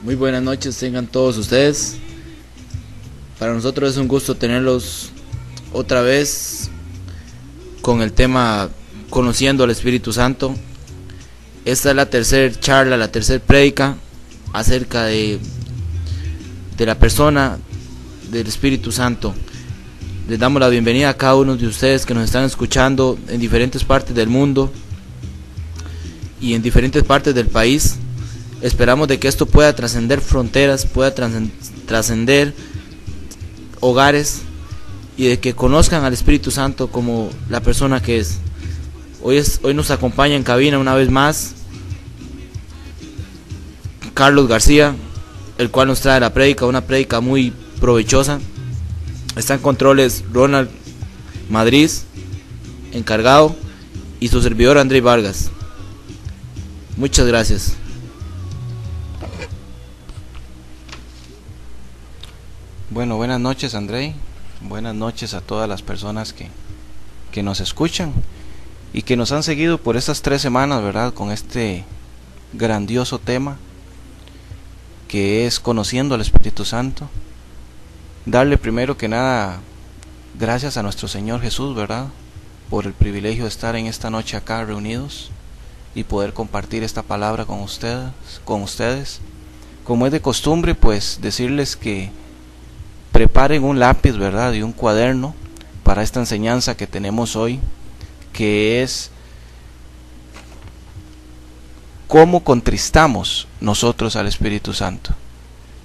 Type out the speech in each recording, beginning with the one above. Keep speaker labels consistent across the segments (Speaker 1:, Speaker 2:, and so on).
Speaker 1: Muy buenas noches tengan todos ustedes. Para nosotros es un gusto tenerlos otra vez con el tema Conociendo al Espíritu Santo. Esta es la tercera charla, la tercera prédica acerca de la persona del Espíritu Santo. Les damos la bienvenida a cada uno de ustedes que nos están escuchando en diferentes partes del mundo y en diferentes partes del país. Esperamos de que esto pueda trascender fronteras, pueda trascender hogares y de que conozcan al Espíritu Santo como la persona que es. Hoy nos acompaña en cabina una vez más Carlos García, el cual nos trae la prédica, una prédica muy provechosa. Está en controles Ronald Madrid, encargado, y su servidor Andrés Vargas. Muchas gracias.
Speaker 2: Bueno, buenas noches André, buenas noches a todas las personas que nos escuchan y que nos han seguido por estas 3 semanas, ¿verdad? Con este grandioso tema que es Conociendo al Espíritu Santo. Darle primero que nada gracias a nuestro Señor Jesús, ¿verdad? Por el privilegio de estar en esta noche acá reunidos y poder compartir esta palabra con ustedes. Como es de costumbre, pues decirles que preparen un lápiz, ¿verdad? Y un cuaderno para esta enseñanza que tenemos hoy, que es cómo contristamos nosotros al Espíritu Santo.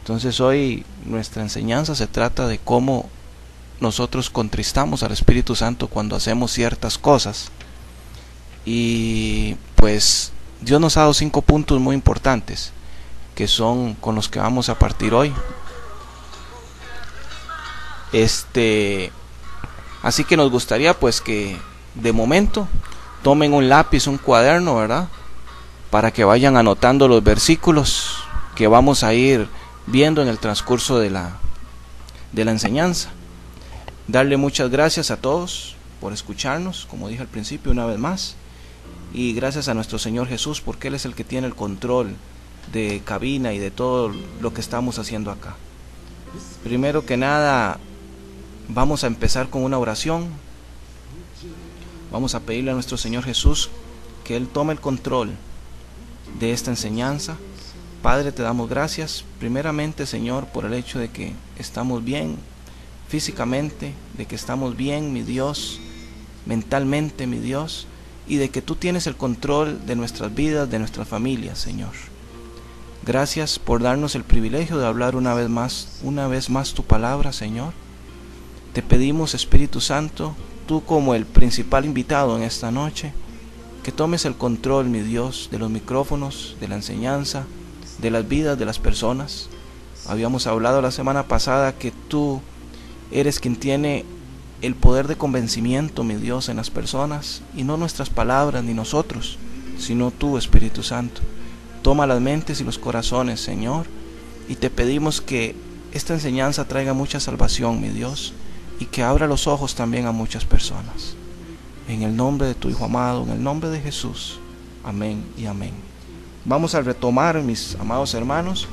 Speaker 2: Entonces hoy nuestra enseñanza se trata de cómo nosotros contristamos al Espíritu Santo cuando hacemos ciertas cosas. Y pues Dios nos ha dado 5 puntos muy importantes que son con los que vamos a partir hoy. Así que nos gustaría pues que de momento tomen un lápiz, un cuaderno, ¿verdad? Para que vayan anotando los versículos que vamos a ir viendo en el transcurso de la enseñanza. Darle muchas gracias a todos por escucharnos, como dije al principio una vez más, y gracias a nuestro Señor Jesús porque Él es el que tiene el control de cabina y de todo lo que estamos haciendo acá. Primero que nada, vamos a empezar con una oración. Vamos a pedirle a nuestro Señor Jesús que Él tome el control de esta enseñanza. Padre, te damos gracias primeramente, Señor, por el hecho de que estamos bien físicamente, de que estamos bien, mi Dios, mentalmente, mi Dios, y de que tú tienes el control de nuestras vidas, de nuestras familias, Señor. Gracias por darnos el privilegio de hablar una vez más tu palabra, Señor. Te pedimos, Espíritu Santo, tú como el principal invitado en esta noche, que tomes el control, mi Dios, de los micrófonos, de la enseñanza, de las vidas de las personas. Habíamos hablado la semana pasada que tú eres quien tiene el poder de convencimiento, mi Dios, en las personas, y no nuestras palabras ni nosotros, sino tú, Espíritu Santo. Toma las mentes y los corazones, Señor, y te pedimos que esta enseñanza traiga mucha salvación, mi Dios, y que abra los ojos también a muchas personas. En el nombre de tu Hijo amado, en el nombre de Jesús. Amén y amén. Vamos a retomar, mis amados hermanos.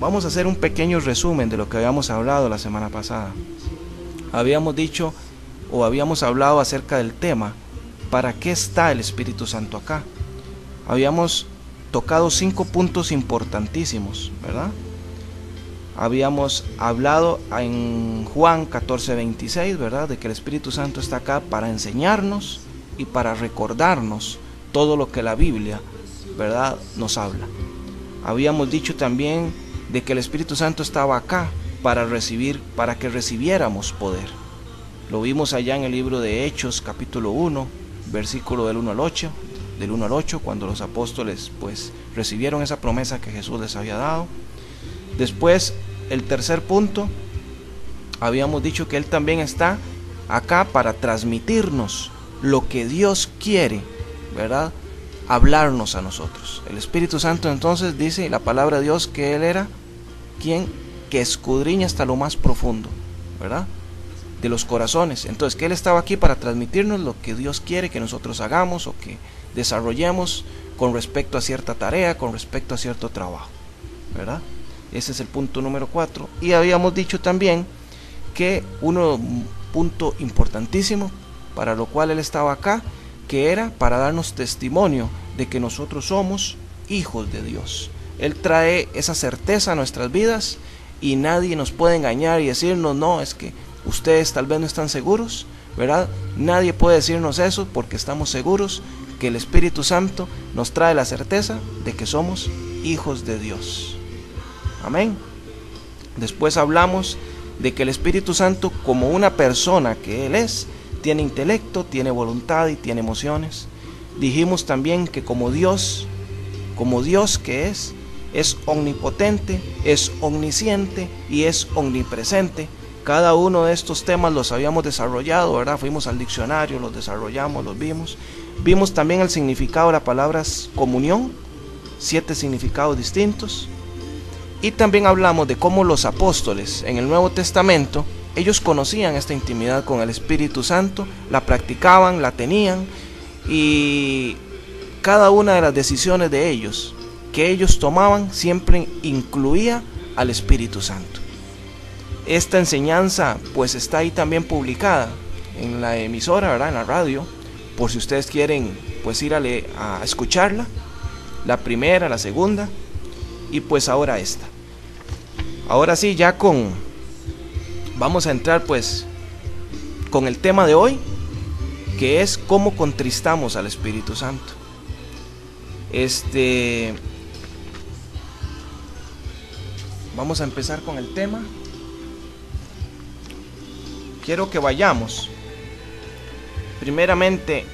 Speaker 2: Vamos a hacer un pequeño resumen de lo que habíamos hablado la semana pasada. Habíamos dicho o habíamos hablado acerca del tema, ¿para qué está el Espíritu Santo acá? Habíamos tocado 5 puntos importantísimos, ¿verdad? Habíamos hablado en Juan 14:26, ¿verdad? De que el Espíritu Santo está acá para enseñarnos y para recordarnos todo lo que la Biblia, ¿verdad?, nos habla. Habíamos dicho también de que el Espíritu Santo estaba acá para que recibiéramos poder. Lo vimos allá en el libro de Hechos, capítulo 1, versículo del 1 al 8, cuando los apóstoles pues recibieron esa promesa que Jesús les había dado. Después, el tercer punto, habíamos dicho que Él también está acá para transmitirnos lo que Dios quiere, ¿verdad?, hablarnos a nosotros. El Espíritu Santo entonces dice la palabra de Dios que Él era quien que escudriña hasta lo más profundo, ¿verdad? de los corazones. Entonces, que Él estaba aquí para transmitirnos lo que Dios quiere que nosotros hagamos o que desarrollemos con respecto a cierta tarea, con respecto a cierto trabajo, ¿verdad? Ese es el punto número 4. Y habíamos dicho también que un punto importantísimo para lo cual Él estaba acá, que era para darnos testimonio de que nosotros somos hijos de Dios. Él trae esa certeza a nuestras vidas y nadie nos puede engañar y decirnos, no, es que ustedes tal vez no están seguros, ¿verdad? Nadie puede decirnos eso porque estamos seguros que el Espíritu Santo nos trae la certeza de que somos hijos de Dios. Amén. Después hablamos de que el Espíritu Santo, como una persona que Él es, tiene intelecto, tiene voluntad y tiene emociones. Dijimos también que como Dios que es omnipotente, es omnisciente y es omnipresente. Cada uno de estos temas los habíamos desarrollado, ¿verdad? Fuimos al diccionario, los desarrollamos, los vimos. Vimos también el significado de la palabra comunión, 7 significados distintos. Y también hablamos de cómo los apóstoles en el Nuevo Testamento, ellos conocían esta intimidad con el Espíritu Santo, la practicaban, la tenían, y cada una de las decisiones de ellos que ellos tomaban siempre incluía al Espíritu Santo. Esta enseñanza pues está ahí también publicada en la emisora, ¿verdad? En la radio, por si ustedes quieren pues ir a escucharla, la primera, la segunda y pues ahora esta. Ahora sí, vamos a entrar pues con el tema de hoy, que es cómo contristamos al Espíritu Santo. Vamos a empezar con el tema. Quiero que vayamos primeramente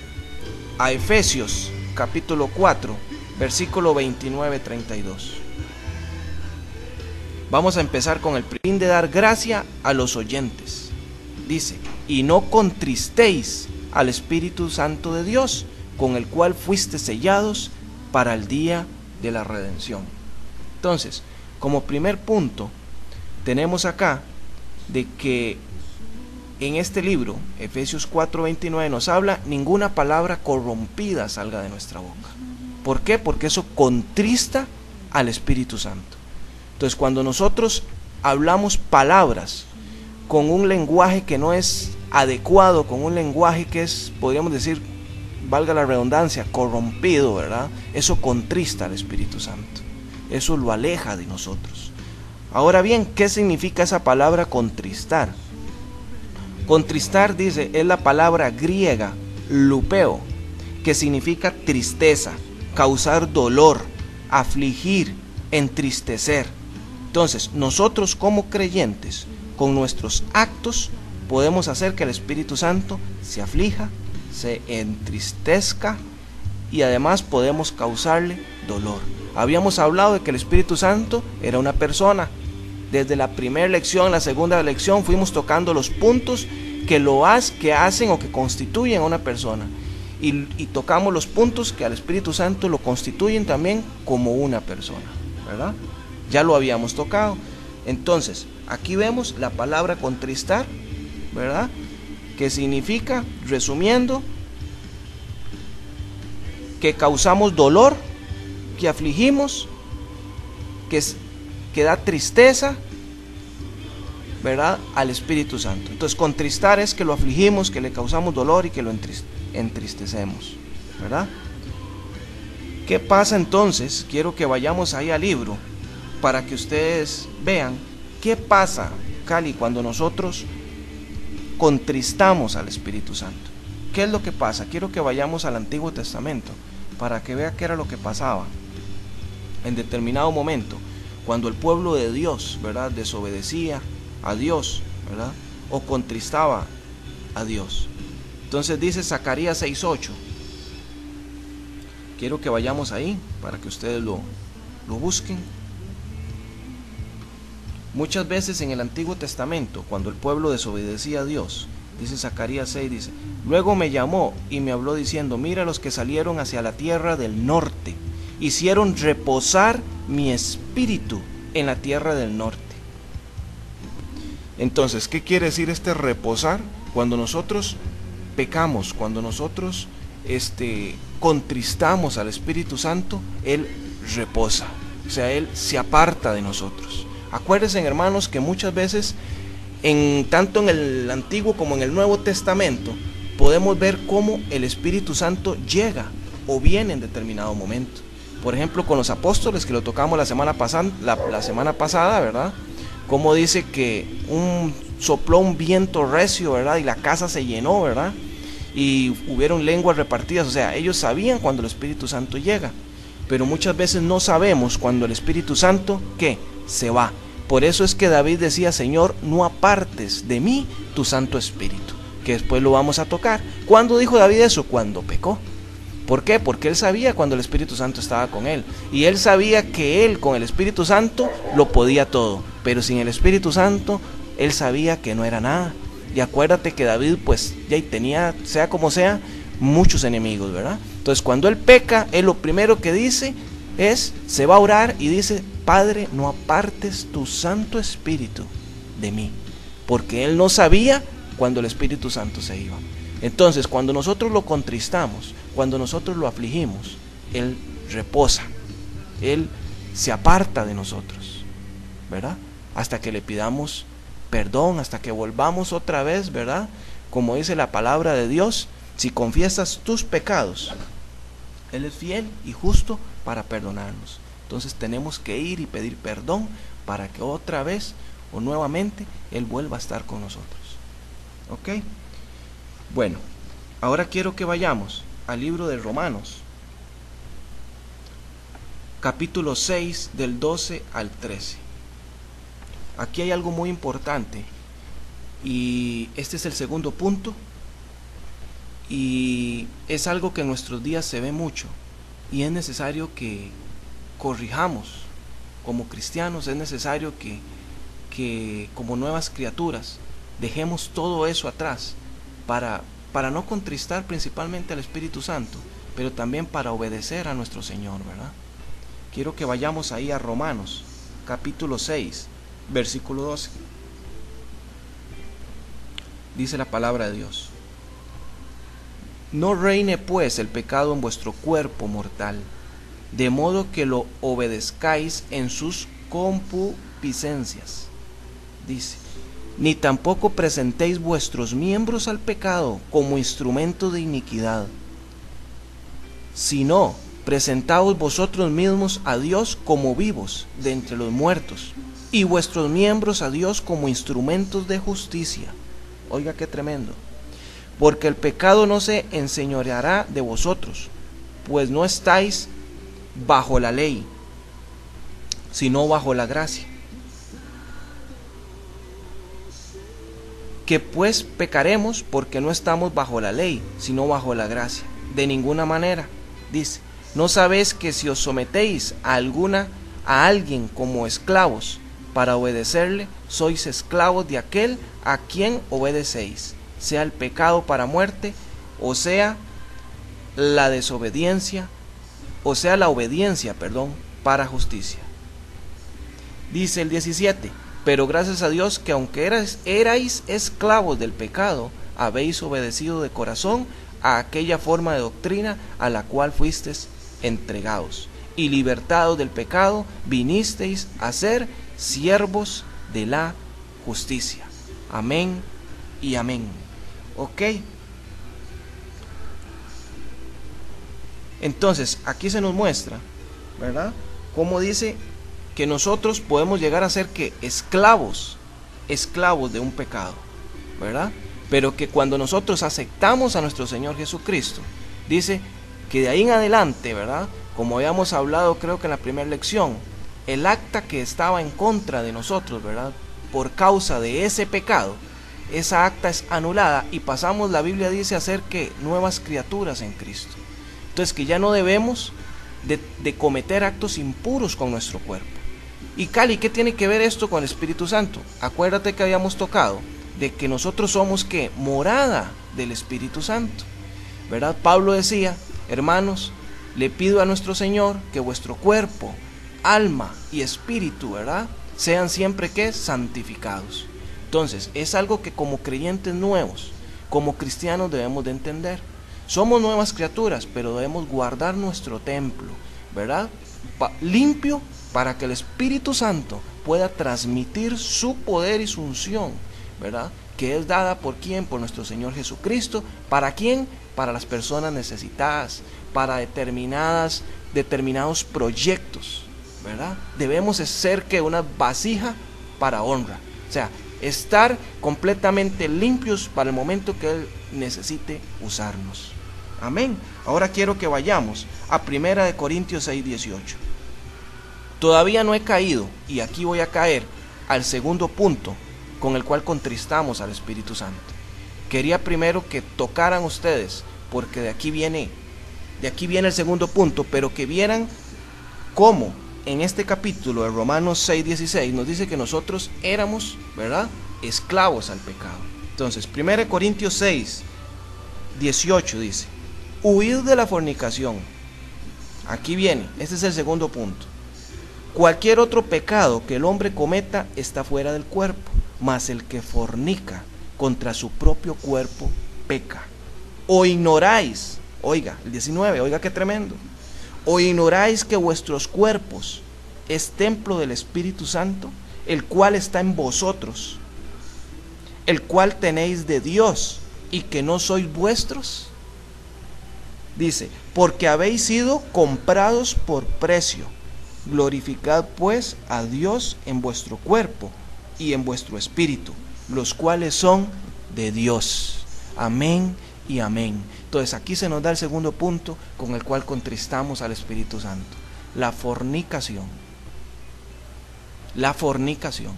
Speaker 2: a Efesios capítulo 4, versículo 29-32. Vamos a empezar con el fin de dar gracia a los oyentes. Dice, y no contristéis al Espíritu Santo de Dios, con el cual fuiste sellados para el día de la redención. Entonces, como primer punto, tenemos acá de que en este libro, Efesios 4:29, nos habla, ninguna palabra corrompida salga de nuestra boca. ¿Por qué? Porque eso contrista al Espíritu Santo. Entonces, cuando nosotros hablamos palabras con un lenguaje que no es adecuado, con un lenguaje que es, podríamos decir, valga la redundancia, corrompido, ¿verdad? Eso contrista al Espíritu Santo. Eso lo aleja de nosotros. Ahora bien, ¿qué significa esa palabra contristar? Contristar, dice, es la palabra griega lupeo, que significa tristeza, causar dolor, afligir, entristecer. Entonces, nosotros como creyentes, con nuestros actos, podemos hacer que el Espíritu Santo se aflija, se entristezca y además podemos causarle dolor. Habíamos hablado de que el Espíritu Santo era una persona. Desde la primera lección, la segunda lección, fuimos tocando los puntos que hacen o que constituyen a una persona. Y tocamos los puntos que al Espíritu Santo lo constituyen también como una persona, ¿verdad? Ya lo habíamos tocado. Entonces, aquí vemos la palabra contristar, ¿verdad? Que significa, resumiendo, que causamos dolor, que afligimos, que da tristeza, ¿verdad? Al Espíritu Santo. Entonces, contristar es que lo afligimos, que le causamos dolor y que lo entristecemos, ¿verdad? ¿Qué pasa entonces? Quiero que vayamos ahí al libro para que ustedes vean qué pasa, Cali, cuando nosotros contristamos al Espíritu Santo. ¿Qué es lo que pasa? Quiero que vayamos al Antiguo Testamento para que vea qué era lo que pasaba en determinado momento cuando el pueblo de Dios, ¿verdad?, desobedecía a Dios, ¿verdad?, o contristaba a Dios. Entonces dice Zacarías 6:8. Quiero que vayamos ahí para que ustedes lo busquen. Muchas veces en el Antiguo Testamento, cuando el pueblo desobedecía a Dios, dice Zacarías 6, dice, luego me llamó y me habló diciendo, mira los que salieron hacia la tierra del norte, hicieron reposar mi espíritu en la tierra del norte. Entonces, ¿qué quiere decir este reposar? Cuando nosotros pecamos, cuando nosotros contristamos al Espíritu Santo, Él reposa, o sea, Él se aparta de nosotros. Acuérdense, hermanos, que muchas veces, tanto en el Antiguo como en el Nuevo Testamento, podemos ver cómo el Espíritu Santo llega o viene en determinado momento. Por ejemplo, con los apóstoles, que lo tocamos la semana pasada, ¿verdad? Como dice que sopló un viento recio, ¿verdad? Y la casa se llenó, ¿verdad? Y hubieron lenguas repartidas. O sea, ellos sabían cuando el Espíritu Santo llega, pero muchas veces no sabemos cuando el Espíritu Santo, ¿qué? Se va. Por eso es que David decía: Señor, no apartes de mí tu Santo Espíritu, que después lo vamos a tocar. ¿Cuándo dijo David eso? Cuando pecó. ¿Por qué? Porque él sabía cuando el Espíritu Santo estaba con él, y él sabía que él con el Espíritu Santo lo podía todo, pero sin el Espíritu Santo él sabía que no era nada. Y acuérdate que David pues ya tenía, sea como sea, muchos enemigos, ¿verdad? Entonces cuando él peca, él lo primero que dice es, se va a orar y dice: Padre, no apartes tu Santo Espíritu de mí, porque él no sabía cuando el Espíritu Santo se iba. Entonces, cuando nosotros lo contristamos, cuando nosotros lo afligimos, Él reposa, Él se aparta de nosotros, ¿verdad? Hasta que le pidamos perdón, hasta que volvamos otra vez, ¿verdad? Como dice la palabra de Dios, si confiesas tus pecados, Él es fiel y justo para perdonarnos. Entonces tenemos que ir y pedir perdón para que otra vez o nuevamente Él vuelva a estar con nosotros. ¿Ok? Bueno, ahora quiero que vayamos al libro de Romanos, capítulo 6, del 12 al 13. Aquí hay algo muy importante, y este es el segundo punto, y es algo que en nuestros días se ve mucho, y es necesario que corrijamos como cristianos. Es necesario que como nuevas criaturas dejemos todo eso atrás, para no contristar principalmente al Espíritu Santo, pero también para obedecer a nuestro Señor, ¿verdad? Quiero que vayamos ahí a Romanos, capítulo 6, versículo 12. Dice la palabra de Dios: No reine pues el pecado en vuestro cuerpo mortal, de modo que lo obedezcáis en sus concupiscencias. Dice: Ni tampoco presentéis vuestros miembros al pecado como instrumento de iniquidad, sino presentaos vosotros mismos a Dios como vivos de entre los muertos, y vuestros miembros a Dios como instrumentos de justicia. Oiga qué tremendo. Porque el pecado no se enseñoreará de vosotros, pues no estáis bajo la ley, sino bajo la gracia. Que pues pecaremos porque no estamos bajo la ley, sino bajo la gracia. De ninguna manera, dice: ¿No sabéis que si os sometéis a alguien como esclavos para obedecerle, sois esclavos de aquel a quien obedecéis, sea el pecado para muerte, o sea la desobediencia, o sea la obediencia, para justicia? Dice el 17: Pero gracias a Dios que aunque erais esclavos del pecado, habéis obedecido de corazón a aquella forma de doctrina a la cual fuisteis entregados, y libertados del pecado, vinisteis a ser siervos de la justicia. Amén y amén. ¿Ok? Entonces, aquí se nos muestra, ¿verdad?, cómo dice que nosotros podemos llegar a ser que esclavos de un pecado, ¿verdad? Pero que cuando nosotros aceptamos a nuestro Señor Jesucristo, dice que de ahí en adelante, ¿verdad?, como habíamos hablado creo que en la primera lección, el acta que estaba en contra de nosotros, ¿verdad?, por causa de ese pecado, esa acta es anulada y pasamos, la Biblia dice, a ser que nuevas criaturas en Cristo. Entonces, que ya no debemos de cometer actos impuros con nuestro cuerpo. Y Cali, ¿qué tiene que ver esto con el Espíritu Santo? Acuérdate que habíamos tocado de que nosotros somos ¿qué? Morada del Espíritu Santo, ¿verdad? Pablo decía: hermanos, le pido a nuestro Señor que vuestro cuerpo, alma y espíritu, ¿verdad?, sean siempre ¿qué? Santificados. Entonces, es algo que como creyentes nuevos, como cristianos debemos de entender. Somos nuevas criaturas, pero debemos guardar nuestro templo, ¿verdad? Limpio, para que el Espíritu Santo pueda transmitir su poder y su unción, ¿verdad? Que es dada por quién, por nuestro Señor Jesucristo. ¿Para quién? Para las personas necesitadas, para determinados proyectos, ¿verdad? Debemos ser que una vasija para honra, o sea, estar completamente limpios para el momento que Él necesite usarnos. Amén. Ahora quiero que vayamos a 1 Corintios 6:18. Todavía no he caído, y aquí voy a caer al segundo punto con el cual contristamos al Espíritu Santo. Quería primero que tocaran ustedes, porque de aquí viene el segundo punto, pero que vieran cómo en este capítulo de Romanos 6:16 nos dice que nosotros éramos, ¿verdad?, esclavos al pecado. Entonces, 1 Corintios 6:18 dice: huid de la fornicación. Aquí viene, este es el segundo punto. Cualquier otro pecado que el hombre cometa está fuera del cuerpo, mas el que fornica contra su propio cuerpo peca. O ignoráis, oiga, el 19, oiga qué tremendo. O ignoráis que vuestros cuerpos es templo del Espíritu Santo, el cual está en vosotros, el cual tenéis de Dios, y que no sois vuestros. Dice: porque habéis sido comprados por precio. Glorificad pues a Dios en vuestro cuerpo y en vuestro espíritu, los cuales son de Dios. Amén y amén. Entonces aquí se nos da el segundo punto con el cual contristamos al Espíritu Santo: la fornicación. La fornicación.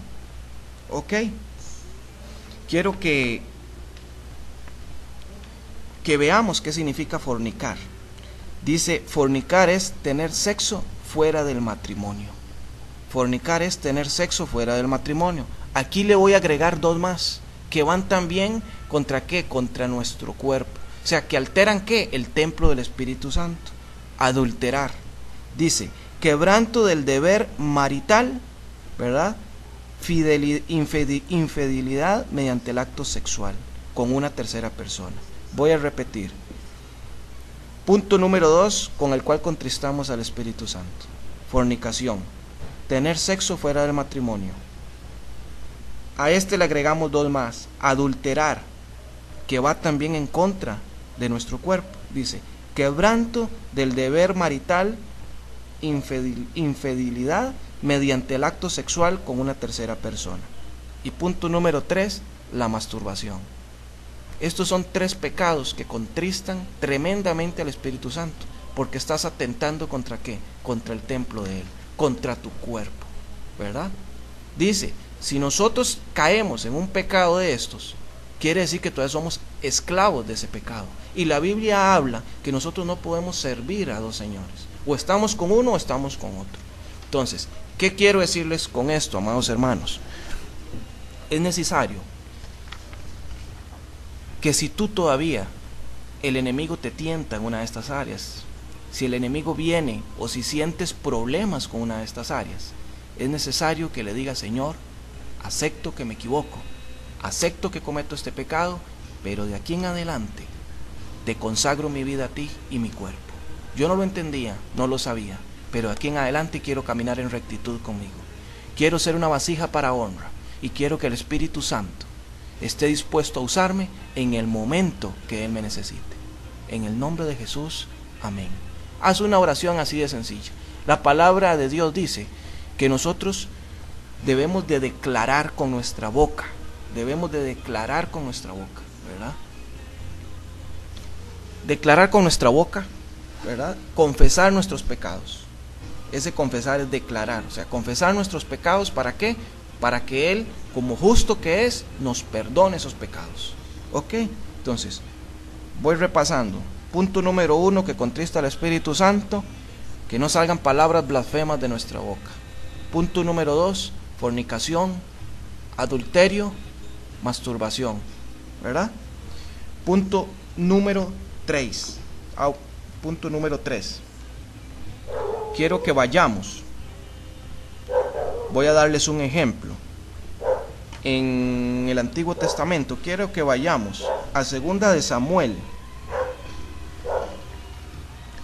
Speaker 2: Ok. Quiero que veamos qué significa fornicar. Dice: fornicar es tener sexo fuera del matrimonio. Fornicar es tener sexo fuera del matrimonio. Aquí le voy a agregar dos más, que van también contra qué, contra nuestro cuerpo. O sea, que alteran qué, el templo del Espíritu Santo. Adulterar. Dice: quebranto del deber marital, ¿verdad? Infidelidad mediante el acto sexual con una tercera persona. Voy a repetir. Punto número 2 con el cual contristamos al Espíritu Santo: fornicación, tener sexo fuera del matrimonio. A este le agregamos dos más: adulterar, que va también en contra de nuestro cuerpo. Dice: quebranto del deber marital, infidelidad mediante el acto sexual con una tercera persona. Y punto número 3, la masturbación. Estos son 3 pecados que contristan tremendamente al Espíritu Santo, porque estás atentando contra qué, contra el templo de Él, contra tu cuerpo, ¿verdad? Dice: si nosotros caemos en un pecado de estos, quiere decir que todavía somos esclavos de ese pecado. Y la Biblia habla que nosotros no podemos servir a dos señores. O estamos con uno o estamos con otro. Entonces, ¿qué quiero decirles con esto, amados hermanos? Es necesario que si tú todavía, el enemigo te tienta en una de estas áreas, si el enemigo viene o si sientes problemas con una de estas áreas, es necesario que le digas: Señor, acepto que me equivoco, acepto que cometo este pecado, pero de aquí en adelante te consagro mi vida a ti y mi cuerpo. Yo no lo entendía, no lo sabía, pero de aquí en adelante quiero caminar en rectitud conmigo. Quiero ser una vasija para honra y quiero que el Espíritu Santo esté dispuesto a usarme en el momento que Él me necesite. En el nombre de Jesús, amén. Haz una oración así de sencilla. La palabra de Dios dice que nosotros debemos de declarar con nuestra boca. Debemos de declarar con nuestra boca, ¿verdad? Declarar con nuestra boca, ¿verdad? Confesar nuestros pecados. Ese confesar es declarar, o sea, confesar nuestros pecados. ¿Para qué? Para que Él, como justo que es, nos perdone esos pecados. Ok, entonces, voy repasando. Punto número 1 que contrista al Espíritu Santo: que no salgan palabras blasfemas de nuestra boca. Punto número 2, fornicación, adulterio, masturbación, ¿verdad? Punto número 3. Punto número 3. Quiero que vayamos. Voy a darles un ejemplo. en el Antiguo Testamento. Quiero que vayamos a Segunda de Samuel.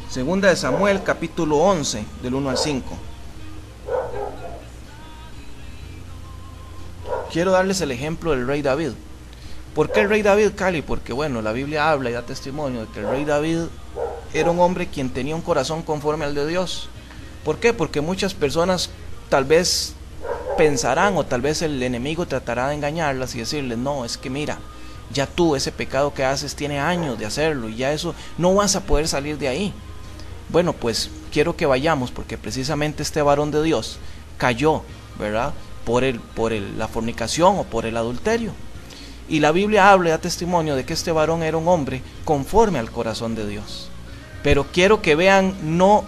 Speaker 2: Segunda de Samuel, capítulo 11, del 1 al 5. Quiero darles el ejemplo del rey David. ¿Por qué el rey David, Cali? Porque bueno, la Biblia habla y da testimonio de que el rey David era un hombre quien tenía un corazón conforme al de Dios. ¿Por qué? Porque muchas personas tal vez pensarán, o tal vez el enemigo tratará de engañarlas y decirles, no, es que mira, ya tú ese pecado que haces tiene años de hacerlo y ya eso no vas a poder salir de ahí. Bueno, pues quiero que vayamos, porque precisamente este varón de Dios cayó, ¿verdad? Por la fornicación o por el adulterio. Y la Biblia habla y da testimonio de que este varón era un hombre conforme al corazón de Dios. Pero quiero que vean no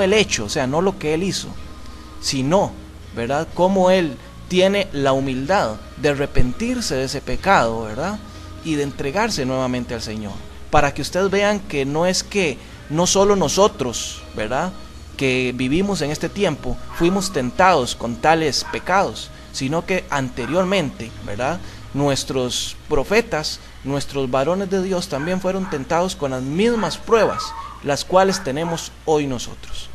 Speaker 2: el hecho, o sea, no lo que él hizo, sino, ¿verdad?, cómo él tiene la humildad de arrepentirse de ese pecado, ¿verdad?, y de entregarse nuevamente al Señor. Para que ustedes vean que no solo nosotros, ¿verdad?, que vivimos en este tiempo, fuimos tentados con tales pecados, sino que anteriormente, ¿verdad?, nuestros profetas, nuestros varones de Dios también fueron tentados con las mismas pruebas, las cuales tenemos hoy nosotros.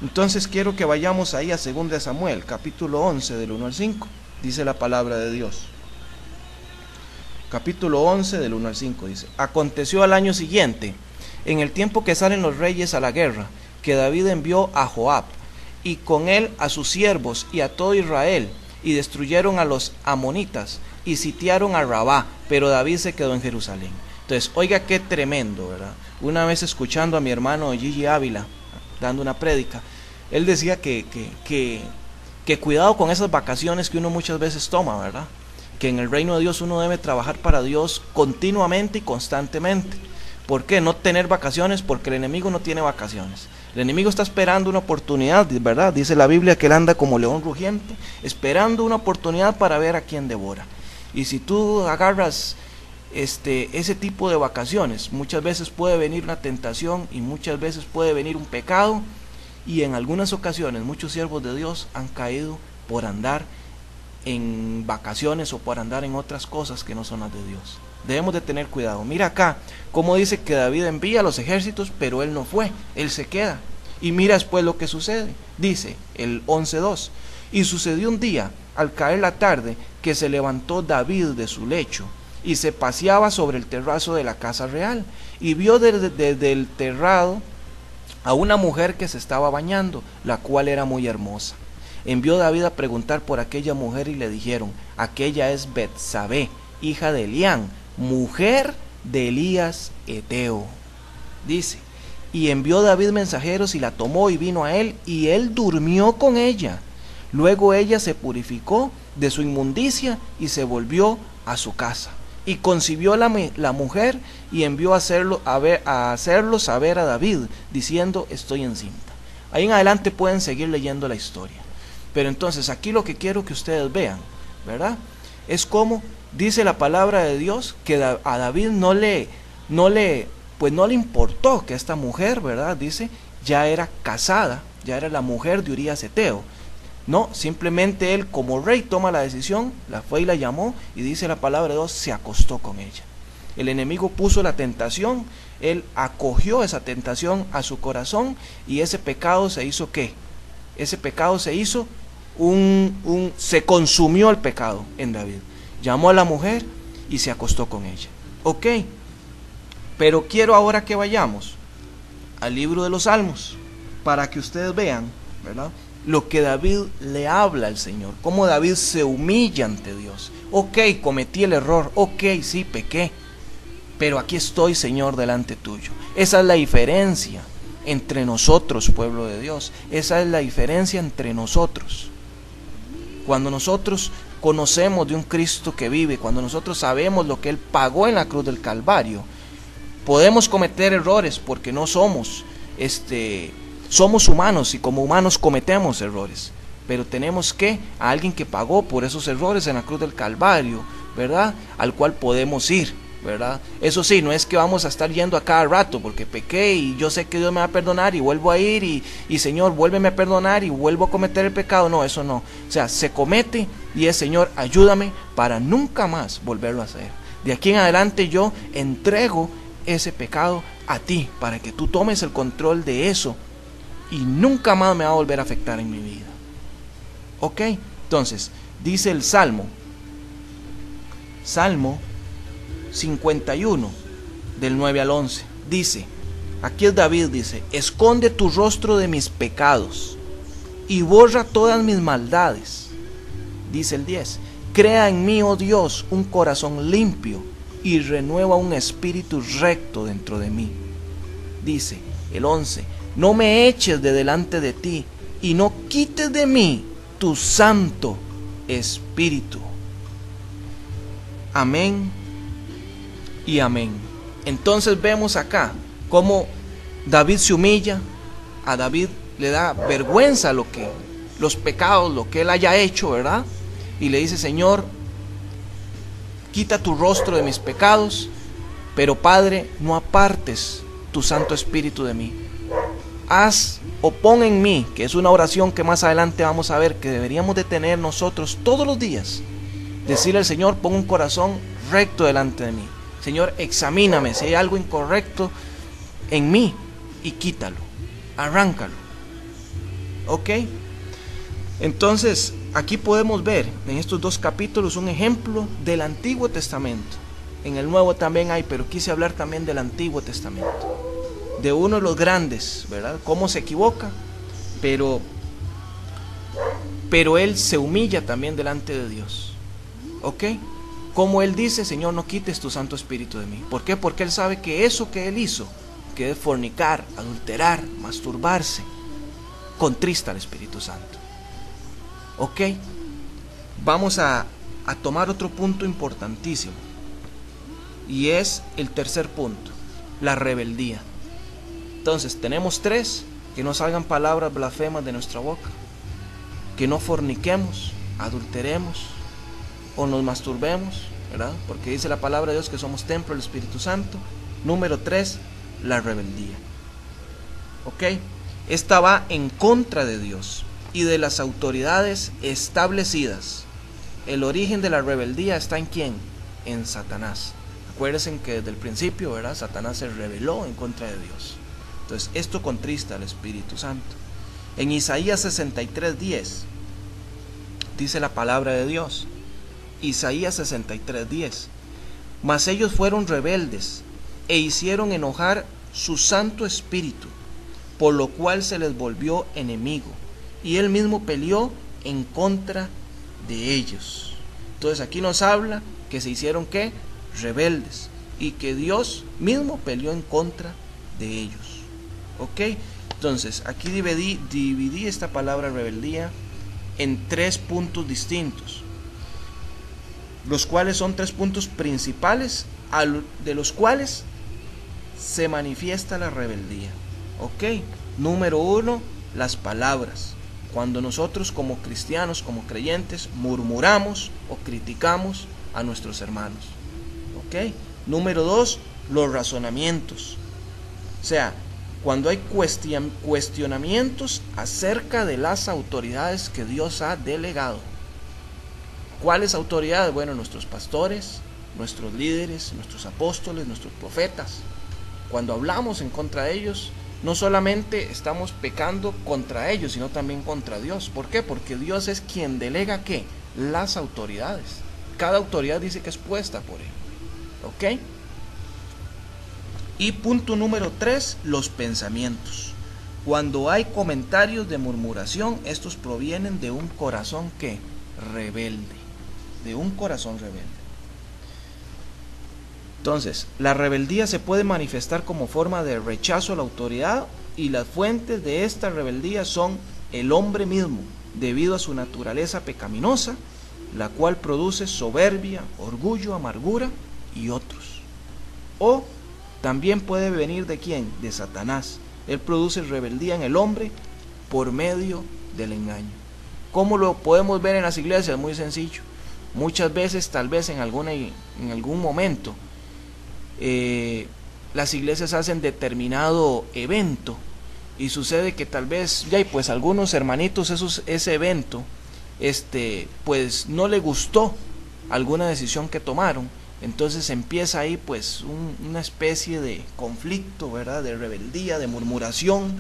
Speaker 2: Entonces quiero que vayamos ahí a 2 Samuel, capítulo 11, del 1 al 5. Dice la palabra de Dios. Capítulo 11, del 1 al 5, dice: Aconteció al año siguiente, en el tiempo que salen los reyes a la guerra, que David envió a Joab, y con él a sus siervos y a todo Israel, y destruyeron a los amonitas, y sitiaron a Rabá, pero David se quedó en Jerusalén. Entonces, oiga qué tremendo, ¿verdad? Una vez escuchando a mi hermano Gigi Ávila, dando una prédica, él decía que cuidado con esas vacaciones que uno muchas veces toma, ¿verdad? Que en el reino de Dios uno debe trabajar para Dios continuamente y constantemente. ¿Por qué no tener vacaciones? Porque el enemigo no tiene vacaciones. El enemigo está esperando una oportunidad, ¿verdad? Dice la Biblia que él anda como león rugiente, esperando una oportunidad para ver a quién devora. Y si tú agarras ese tipo de vacaciones, muchas veces puede venir una tentación y muchas veces puede venir un pecado, y en algunas ocasiones muchos siervos de Dios han caído por andar en vacaciones o por andar en otras cosas que no son las de Dios. Debemos de tener cuidado. Mira acá cómo dice que David envía a los ejércitos, pero él no fue, él se queda. Y mira después lo que sucede. Dice el 11:2: Y sucedió un día, al caer la tarde, que se levantó David de su lecho y se paseaba sobre el terrazo de la casa real, y vio desde el terrado a una mujer que se estaba bañando, la cual era muy hermosa. Envió David a preguntar por aquella mujer, y le dijeron: aquella es Betsabé, hija de Elián, mujer de Elías Eteo. Dice: y envió David mensajeros, y la tomó y vino a él, y él durmió con ella. Luego ella se purificó de su inmundicia y se volvió a su casa. Y concibió la mujer, y envió a hacerlo saber a David, diciendo: estoy encinta. Ahí en adelante pueden seguir leyendo la historia. Pero entonces aquí lo que quiero que ustedes vean, ¿verdad?, es como dice la palabra de Dios que a David no le importó que esta mujer, ¿verdad?, dice, ya era casada, ya era la mujer de Urías Eteo. No, simplemente él como rey toma la decisión, la fue y la llamó, y dice la palabra de Dios, se acostó con ella. El enemigo puso la tentación, él acogió esa tentación a su corazón, y ese pecado se hizo ¿qué? Ese pecado se hizo se consumió el pecado en David. Llamó a la mujer y se acostó con ella. Ok, pero quiero ahora que vayamos al libro de los Salmos, para que ustedes vean, ¿verdad?, lo que David le habla al Señor, cómo David se humilla ante Dios. Ok, cometí el error, ok, sí, pequé, pero aquí estoy, Señor, delante tuyo. Esa es la diferencia entre nosotros, pueblo de Dios. Esa es la diferencia entre nosotros. Cuando nosotros conocemos de un Cristo que vive, cuando nosotros sabemos lo que Él pagó en la cruz del Calvario, podemos cometer errores porque no somos humanos, y como humanos cometemos errores, pero tenemos a alguien que pagó por esos errores en la cruz del Calvario, ¿verdad?, al cual podemos ir, ¿verdad? Eso sí, no es que vamos a estar yendo a cada rato porque pequé y yo sé que Dios me va a perdonar y vuelvo a ir y Señor, vuélveme a perdonar y vuelvo a cometer el pecado. No, eso no. O sea, se comete y es Señor, ayúdame para nunca más volverlo a hacer. De aquí en adelante yo entrego ese pecado a ti para que tú tomes el control de eso y nunca más me va a volver a afectar en mi vida. ¿Ok? Entonces, dice el Salmo 51, del 9 al 11. Dice, aquí es David, dice, esconde tu rostro de mis pecados y borra todas mis maldades. Dice el 10, crea en mí, oh Dios, un corazón limpio y renueva un espíritu recto dentro de mí. Dice el 11, no me eches de delante de ti y no quites de mí tu santo espíritu. Amén y amén. Entonces vemos acá cómo David se humilla. A David le da vergüenza los pecados, lo que él haya hecho, ¿verdad? Y le dice, Señor, quita tu rostro de mis pecados, pero Padre, no apartes tu Santo Espíritu de mí. Haz o pon en mí, que es una oración que más adelante vamos a ver que deberíamos de tener nosotros todos los días. Decirle al Señor, pon un corazón recto delante de mí. Señor, examíname si hay algo incorrecto en mí y quítalo, arráncalo. ¿Ok? Entonces, aquí podemos ver en estos dos capítulos un ejemplo del Antiguo Testamento. En el Nuevo también hay, pero quise hablar también del Antiguo Testamento. De uno de los grandes, ¿verdad? Cómo se equivoca, pero él se humilla también delante de Dios. ¿Ok? Como él dice, Señor, no quites tu Santo Espíritu de mí. ¿Por qué? Porque él sabe que eso que él hizo, que es fornicar, adulterar, masturbarse, contrista al Espíritu Santo. ¿Ok? Vamos a tomar otro punto importantísimo. Y es el tercer punto, la rebeldía. Entonces, tenemos tres: que no salgan palabras blasfemas de nuestra boca, que no forniquemos, adulteremos o nos masturbemos, ¿verdad? Porque dice la palabra de Dios que somos templo del Espíritu Santo. Número 3, la rebeldía. ¿Ok? Esta va en contra de Dios y de las autoridades establecidas. El origen de la rebeldía está en ¿quién? En Satanás. Acuérdense que desde el principio, ¿verdad? Satanás se rebeló en contra de Dios. Entonces, esto contrista al Espíritu Santo. En Isaías 63:10 dice la palabra de Dios. Isaías 63:10. Mas ellos fueron rebeldes e hicieron enojar su Santo Espíritu, por lo cual se les volvió enemigo, y él mismo peleó en contra de ellos. Entonces aquí nos habla que se hicieron ¿qué? Rebeldes, y que Dios mismo peleó en contra de ellos. ¿Ok? Entonces aquí dividí esta palabra rebeldía en 3 puntos distintos, los cuales son 3 puntos principales de los cuales se manifiesta la rebeldía. ¿Ok? Número 1, las palabras. Cuando nosotros como cristianos, como creyentes, murmuramos o criticamos a nuestros hermanos. ¿Ok? Número 2, los razonamientos. O sea, cuando hay cuestionamientos acerca de las autoridades que Dios ha delegado. ¿Cuáles autoridades? Bueno, nuestros pastores, nuestros líderes, nuestros apóstoles, nuestros profetas. Cuando hablamos en contra de ellos, no solamente estamos pecando contra ellos, sino también contra Dios. ¿Por qué? Porque Dios es quien delega ¿qué? Las autoridades. Cada autoridad dice que es puesta por él. ¿Ok? Y punto número 3, los pensamientos. Cuando hay comentarios de murmuración, estos provienen de un corazón ¿qué? Rebelde. De un corazón rebelde. Entonces, la rebeldía se puede manifestar como forma de rechazo a la autoridad, y las fuentes de esta rebeldía son el hombre mismo, debido a su naturaleza pecaminosa, la cual produce soberbia, orgullo, amargura y otros. O también puede venir ¿de quién? De Satanás. Él produce rebeldía en el hombre por medio del engaño. ¿Cómo lo podemos ver en las iglesias? Muy sencillo. Muchas veces, tal vez en algún momento, las iglesias hacen determinado evento y sucede que tal vez ya pues algunos hermanitos ese evento pues no le gustó alguna decisión que tomaron, entonces empieza ahí pues una especie de conflicto, ¿verdad? De rebeldía, de murmuración,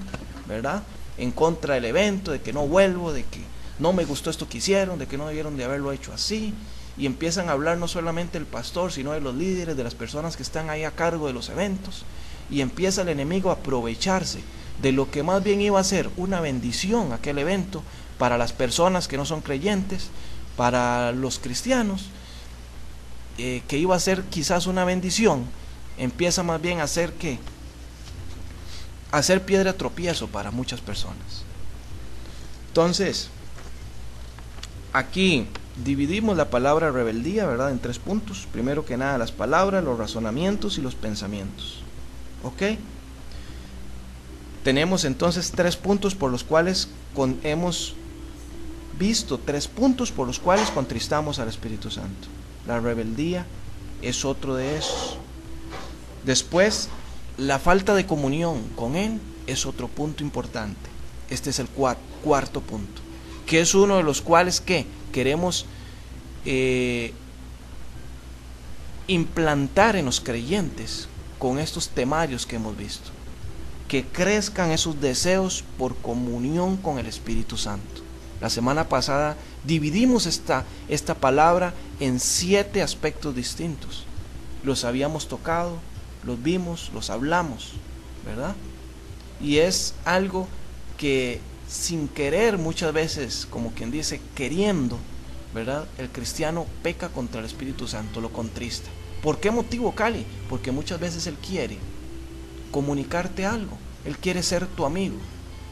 Speaker 2: ¿verdad? En contra del evento, de que no vuelvo, de que no me gustó esto que hicieron, de que no debieron de haberlo hecho así, y empiezan a hablar no solamente del pastor, sino de los líderes, de las personas que están ahí a cargo de los eventos, y empieza el enemigo a aprovecharse de lo que más bien iba a ser una bendición aquel evento para las personas que no son creyentes, para los cristianos, que iba a ser quizás una bendición, empieza más bien a hacer piedra de tropiezo para muchas personas. Entonces, aquí dividimos la palabra rebeldía, ¿verdad?, en 3 puntos. Primero que nada, las palabras, los razonamientos y los pensamientos. ¿Ok? Tenemos entonces 3 puntos por los cuales hemos visto 3 puntos por los cuales contristamos al Espíritu Santo. La rebeldía es otro de esos. Después, la falta de comunión con Él es otro punto importante. Este es el cuarto punto, que es uno de los cuales que queremos implantar en los creyentes con estos temarios que hemos visto, que crezcan esos deseos por comunión con el Espíritu Santo. La semana pasada dividimos esta palabra en 7 aspectos distintos. Los habíamos tocado, los vimos, los hablamos, ¿verdad? Y es algo que sin querer, muchas veces, como quien dice, queriendo, ¿verdad?, el cristiano peca contra el Espíritu Santo, lo contrista. ¿Por qué motivo, Cali? Porque muchas veces Él quiere comunicarte algo, Él quiere ser tu amigo,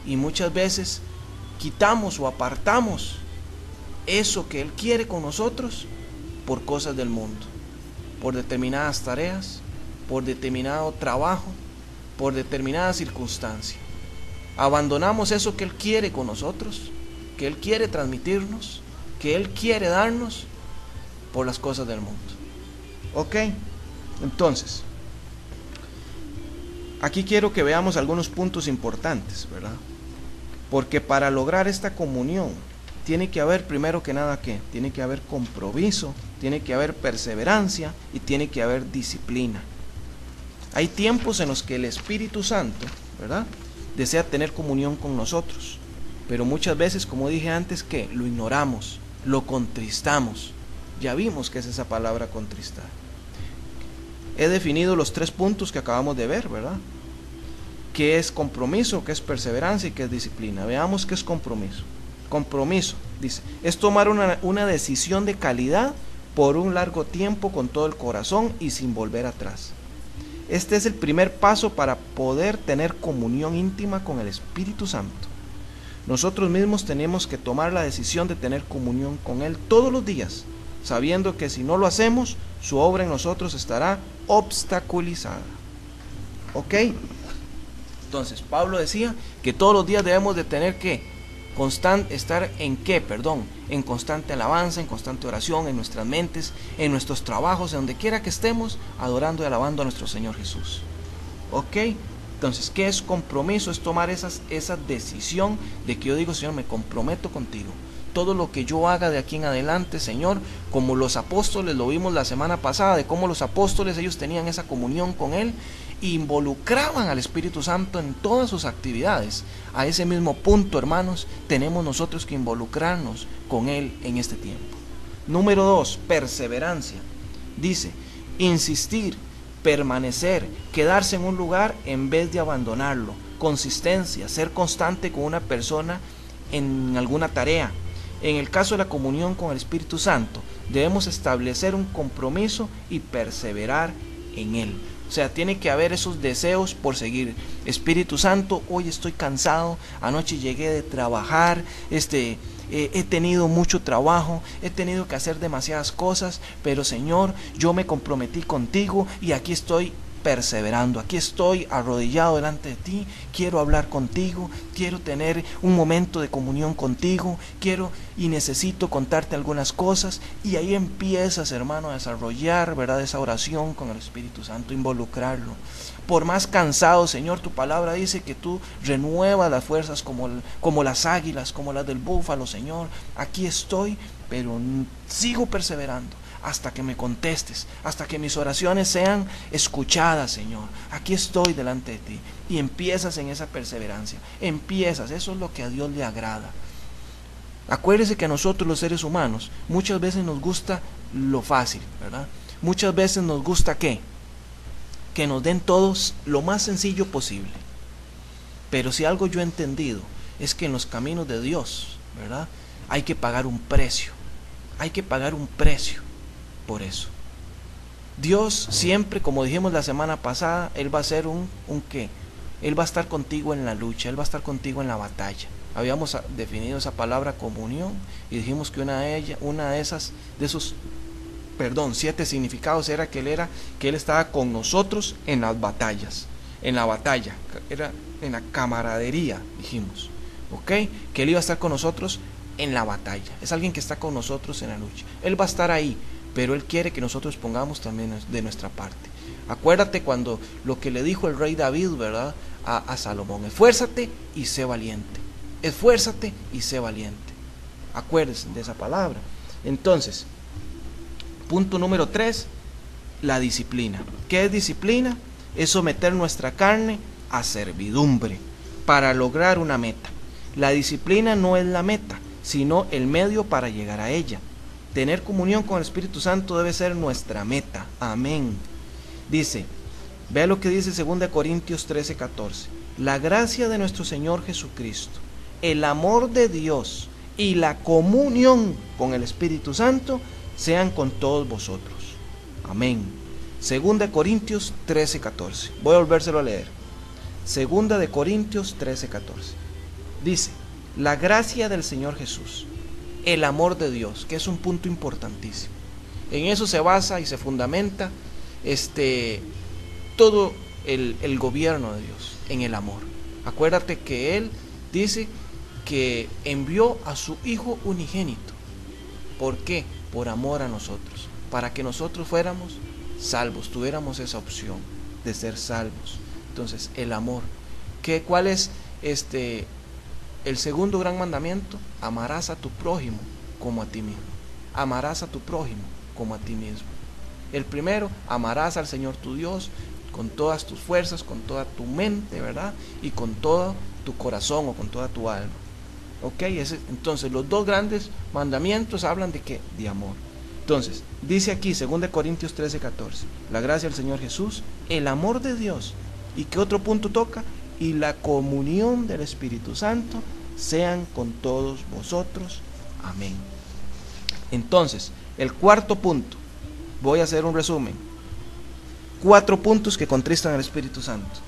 Speaker 2: y muchas veces quitamos o apartamos eso que Él quiere con nosotros por cosas del mundo, por determinadas tareas, por determinado trabajo, por determinada circunstancia. Abandonamos eso que Él quiere con nosotros, que Él quiere transmitirnos, que Él quiere darnos, por las cosas del mundo. ¿Ok? Entonces, aquí quiero que veamos algunos puntos importantes, ¿verdad? Porque para lograr esta comunión tiene que haber, primero que nada, ¿qué? Tiene que haber compromiso, tiene que haber perseverancia y tiene que haber disciplina. Hay tiempos en los que el Espíritu Santo, ¿verdad?, desea tener comunión con nosotros, pero muchas veces, como dije antes, que lo ignoramos, lo contristamos. Ya vimos que es esa palabra contristar. He definido los 3 puntos que acabamos de ver, ¿verdad? ¿Qué es compromiso? ¿Qué es perseverancia? ¿Y qué es disciplina? Veamos qué es compromiso. Compromiso, dice, es tomar una decisión de calidad por un largo tiempo con todo el corazón y sin volver atrás. Este es el primer paso para poder tener comunión íntima con el Espíritu Santo. Nosotros mismos tenemos que tomar la decisión de tener comunión con Él todos los días, sabiendo que si no lo hacemos, su obra en nosotros estará obstaculizada. ¿Ok? Entonces, Pablo decía que todos los días debemos de tener que estar en constante alabanza, en constante oración, en nuestras mentes, en nuestros trabajos, en donde quiera que estemos, adorando y alabando a nuestro Señor Jesús. ¿Ok? Entonces, ¿qué es compromiso? Es tomar esa decisión de que yo digo, Señor, me comprometo contigo. Todo lo que yo haga de aquí en adelante, Señor, como los apóstoles, lo vimos la semana pasada, de cómo los apóstoles, ellos tenían esa comunión con Él, involucraban al Espíritu Santo en todas sus actividades. A ese mismo punto, hermanos, tenemos nosotros que involucrarnos con Él en este tiempo. Número 2, perseverancia. Dice, insistir, permanecer, quedarse en un lugar en vez de abandonarlo. Consistencia, ser constante con una persona en alguna tarea. En el caso de la comunión con el Espíritu Santo, debemos establecer un compromiso y perseverar en él. O sea, tiene que haber esos deseos por seguir. Espíritu Santo, hoy estoy cansado, anoche llegué de trabajar, he tenido mucho trabajo, he tenido que hacer demasiadas cosas, pero Señor, yo me comprometí contigo y aquí estoy perseverando. Aquí estoy arrodillado delante de ti. Quiero hablar contigo. Quiero tener un momento de comunión contigo. Quiero y necesito contarte algunas cosas. Y ahí empiezas, hermano, a desarrollar, ¿verdad?, esa oración con el Espíritu Santo, involucrarlo. Por más cansado, Señor, tu palabra dice que tú renuevas las fuerzas como las águilas, como las del búfalo, Señor. Aquí estoy, pero sigo perseverando hasta que me contestes, hasta que mis oraciones sean escuchadas, Señor. Aquí estoy delante de ti. Y empiezas en esa perseverancia. Empiezas, eso es lo que a Dios le agrada. Acuérdese que a nosotros los seres humanos muchas veces nos gusta lo fácil, ¿verdad? Muchas veces nos gusta ¿qué? Que nos den todos lo más sencillo posible. Pero si algo yo he entendido es que en los caminos de Dios, ¿verdad?, hay que pagar un precio. Hay que pagar un precio por eso. Dios siempre, como dijimos la semana pasada, Él va a ser un ¿qué? Él va a estar contigo en la lucha, Él va a estar contigo en la batalla. Habíamos definido esa palabra comunión y dijimos que una de esos 7 significados era que Él estaba con nosotros en las batallas, en la batalla, era en la camaradería, dijimos, ¿ok? Que Él iba a estar con nosotros en la batalla, es alguien que está con nosotros en la lucha. Él va a estar ahí, pero Él quiere que nosotros pongamos también de nuestra parte. Acuérdate cuando lo que le dijo el rey David, ¿verdad?, a Salomón: esfuérzate y sé valiente, esfuérzate y sé valiente. Acuérdense de esa palabra. Entonces, punto número 3, la disciplina. ¿Qué es disciplina? Es someter nuestra carne a servidumbre para lograr una meta. La disciplina no es la meta, sino el medio para llegar a ella. Tener comunión con el Espíritu Santo debe ser nuestra meta. Amén. Dice, vea lo que dice 2 Corintios 13:14. La gracia de nuestro Señor Jesucristo, el amor de Dios y la comunión con el Espíritu Santo sean con todos vosotros. Amén. 2 Corintios 13:14. Voy a volvérselo a leer. 2 Corintios 13:14. Dice, la gracia del Señor Jesús, el amor de Dios, que es un punto importantísimo. En eso se basa y se fundamenta todo el gobierno de Dios, en el amor. Acuérdate que Él dice que envió a su Hijo unigénito. ¿Por qué? Por amor a nosotros, para que nosotros fuéramos salvos, tuviéramos esa opción de ser salvos. Entonces, el amor. ¿Cuál es el segundo gran mandamiento? Amarás a tu prójimo como a ti mismo. Amarás a tu prójimo como a ti mismo. El primero, amarás al Señor tu Dios con todas tus fuerzas, con toda tu mente, ¿verdad?, y con todo tu corazón o con toda tu alma. ¿Ok? Entonces, los dos grandes mandamientos hablan de ¿qué? De amor. Entonces, dice aquí 2 Corintios 13:14, la gracia del Señor Jesús, el amor de Dios. ¿Y qué otro punto toca? Y la comunión del Espíritu Santo sean con todos vosotros. Amén. Entonces, el cuarto punto, voy a hacer un resumen. 4 puntos que contristan al Espíritu Santo.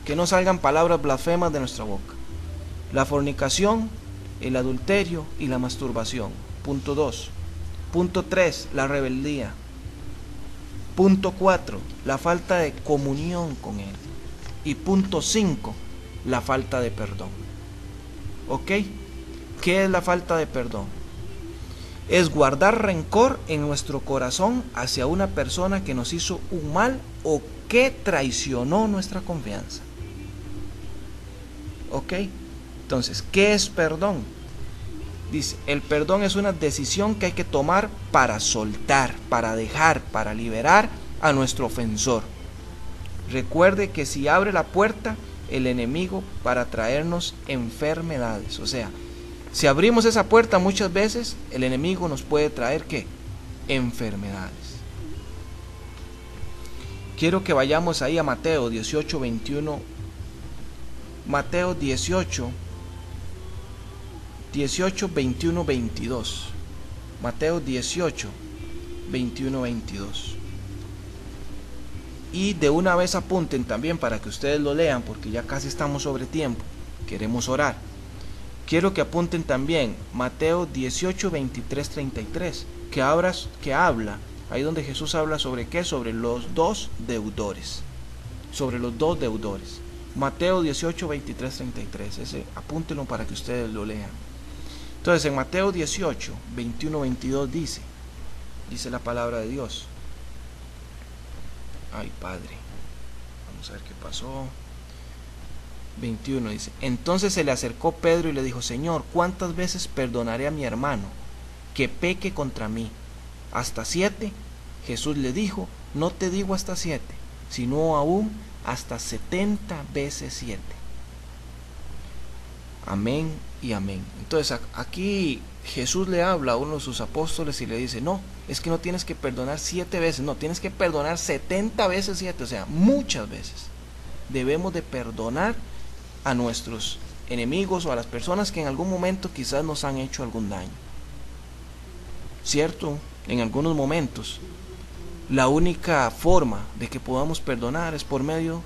Speaker 2: Que no salgan palabras blasfemas de nuestra boca. La fornicación, el adulterio y la masturbación. Punto 2. Punto 3, la rebeldía. Punto 4, la falta de comunión con Él. Y punto 5, la falta de perdón. ¿Ok? ¿Qué es la falta de perdón? Es guardar rencor en nuestro corazón hacia una persona que nos hizo un mal o que traicionó nuestra confianza. ¿Ok? Entonces, ¿qué es perdón? Dice, el perdón es una decisión que hay que tomar para soltar, para dejar, para liberar a nuestro ofensor. Recuerde que si abre la puerta el enemigo para traernos enfermedades, o sea, si abrimos esa puerta muchas veces el enemigo nos puede traer ¿qué? Enfermedades. Quiero que vayamos ahí a Mateo 18, 21. Mateo 18, 21, 22. Mateo 18, 21, 22. Y de una vez apunten también para que ustedes lo lean, porque ya casi estamos sobre tiempo. Queremos orar. Quiero que apunten también Mateo 18, 23, 33, que habla, ahí donde Jesús habla sobre qué, sobre los dos deudores. sobre los dos deudores. Mateo 18, 23, 33. Ese apúntenlo para que ustedes lo lean. Entonces en Mateo 18, 21, 22 dice la palabra de Dios. Ay, Padre, vamos a ver qué pasó. 21 dice: entonces se le acercó Pedro y le dijo: Señor, ¿cuántas veces perdonaré a mi hermano que peque contra mí? ¿Hasta 7? Jesús le dijo: no te digo hasta 7, sino aún hasta 70 veces 7. Amén y amén. Entonces aquí Jesús le habla a uno de sus apóstoles y le dice: no, es que no tienes que perdonar 7 veces, no, tienes que perdonar 70 veces 7, o sea, muchas veces. Debemos de perdonar a nuestros enemigos o a las personas que en algún momento quizás nos han hecho algún daño. Cierto, en algunos momentos la única forma de que podamos perdonar es por medio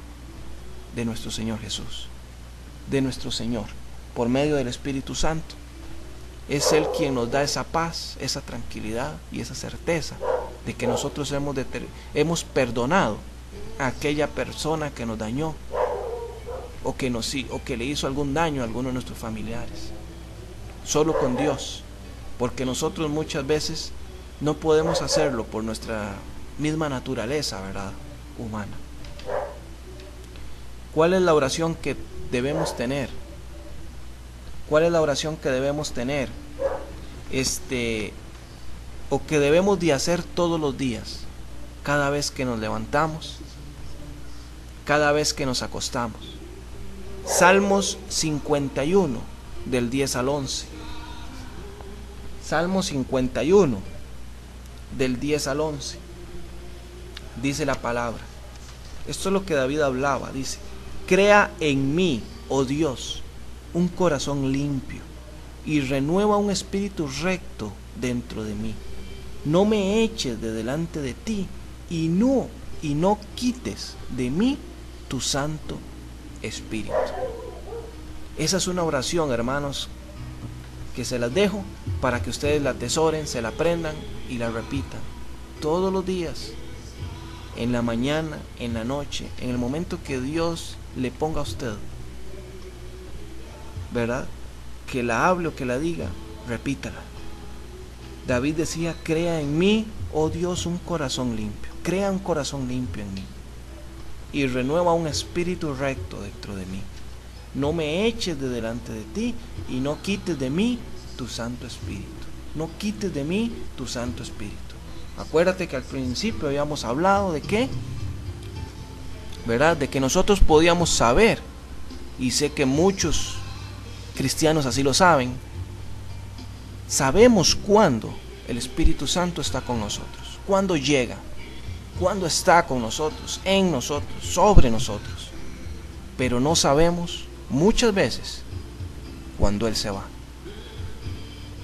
Speaker 2: de nuestro Señor Jesús, de nuestro Señor, por medio del Espíritu Santo. Es Él quien nos da esa paz, esa tranquilidad y esa certeza de que nosotros hemos perdonado a aquella persona que nos dañó o que le hizo algún daño a alguno de nuestros familiares. Solo con Dios, porque nosotros muchas veces no podemos hacerlo por nuestra misma naturaleza, ¿verdad?, humana. ¿Cuál es la oración que debemos tener? ¿Cuál es la oración que debemos tener? O que debemos de hacer todos los días, cada vez que nos levantamos, cada vez que nos acostamos. Salmos 51, del 10 al 11. Salmos 51, del 10 al 11. Dice la palabra. Esto es lo que David hablaba. Dice: crea en mí, oh Dios, un corazón limpio, y renueva un espíritu recto dentro de mí. No me eches de delante de ti, y no quites de mí tu santo espíritu. Esa es una oración, hermanos, que se las dejo para que ustedes la atesoren, se la aprendan y la repitan todos los días, en la mañana, en la noche, en el momento que Dios le ponga a usted, ¿verdad?, que la hable o que la diga, repítala. David decía: crea en mí, oh Dios, un corazón limpio. Crea un corazón limpio en mí y renueva un espíritu recto dentro de mí. No me eches de delante de ti, y no quites de mí tu santo espíritu. No quites de mí tu santo espíritu. Acuérdate que al principio habíamos hablado de qué, ¿verdad?, de que nosotros podíamos saber, y sé que muchos cristianos así lo saben, sabemos cuándo el Espíritu Santo está con nosotros, cuándo llega, cuándo está con nosotros, en nosotros, sobre nosotros, pero no sabemos muchas veces cuando Él se va.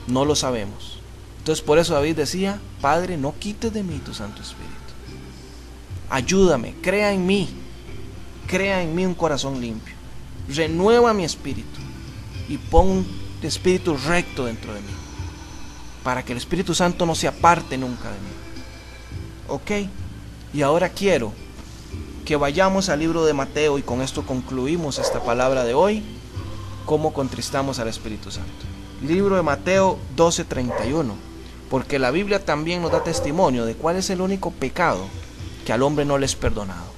Speaker 2: No lo sabemos. Entonces por eso David decía: Padre, no quites de mí tu Santo Espíritu. Ayúdame, crea en mí un corazón limpio. Renueva mi espíritu y pon un espíritu recto dentro de mí, para que el Espíritu Santo no se aparte nunca de mí. ¿Ok? Y ahora quiero que vayamos al libro de Mateo, y con esto concluimos esta palabra de hoy: cómo contristamos al Espíritu Santo. Libro de Mateo 12:31, porque la Biblia también nos da testimonio de cuál es el único pecado que al hombre no le es perdonado.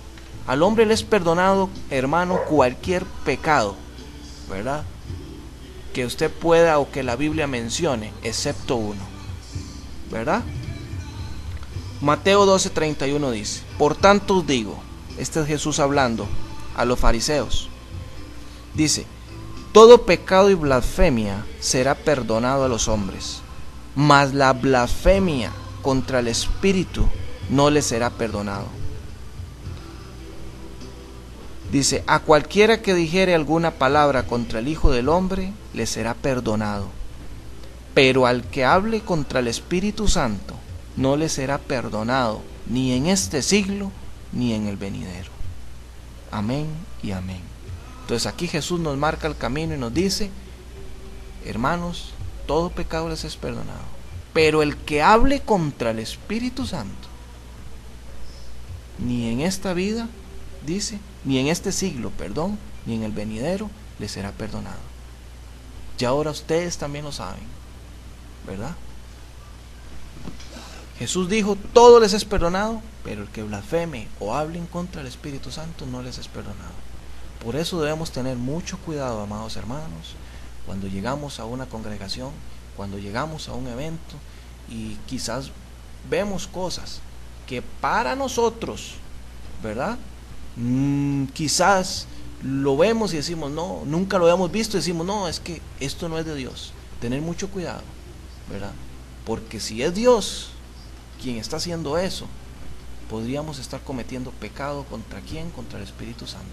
Speaker 2: Al hombre le es perdonado, hermano, cualquier pecado, ¿verdad?, que usted pueda o que la Biblia mencione, excepto uno, ¿verdad? Mateo 12:31 dice: por tanto os digo, este es Jesús hablando a los fariseos, dice: todo pecado y blasfemia será perdonado a los hombres, mas la blasfemia contra el Espíritu no le será perdonado. Dice: a cualquiera que dijere alguna palabra contra el Hijo del Hombre le será perdonado, pero al que hable contra el Espíritu Santo no le será perdonado, ni en este siglo ni en el venidero. Amén y amén. Entonces aquí Jesús nos marca el camino y nos dice: hermanos, todo pecado les es perdonado, pero el que hable contra el Espíritu Santo, ni en esta vida, dice, ni en este siglo, perdón, ni en el venidero les será perdonado. Y ahora ustedes también lo saben, ¿verdad? Jesús dijo, todo les es perdonado, pero el que blasfeme o hable en contra del Espíritu Santo no les es perdonado. Por eso debemos tener mucho cuidado, amados hermanos, cuando llegamos a una congregación, cuando llegamos a un evento y quizás vemos cosas que para nosotros, ¿verdad? Quizás lo vemos y decimos, no, nunca lo habíamos visto, y decimos, no, es que esto no es de Dios. Tener mucho cuidado, ¿verdad? Porque si es Dios quien está haciendo eso, podríamos estar cometiendo pecado. ¿Contra quién? Contra el Espíritu Santo.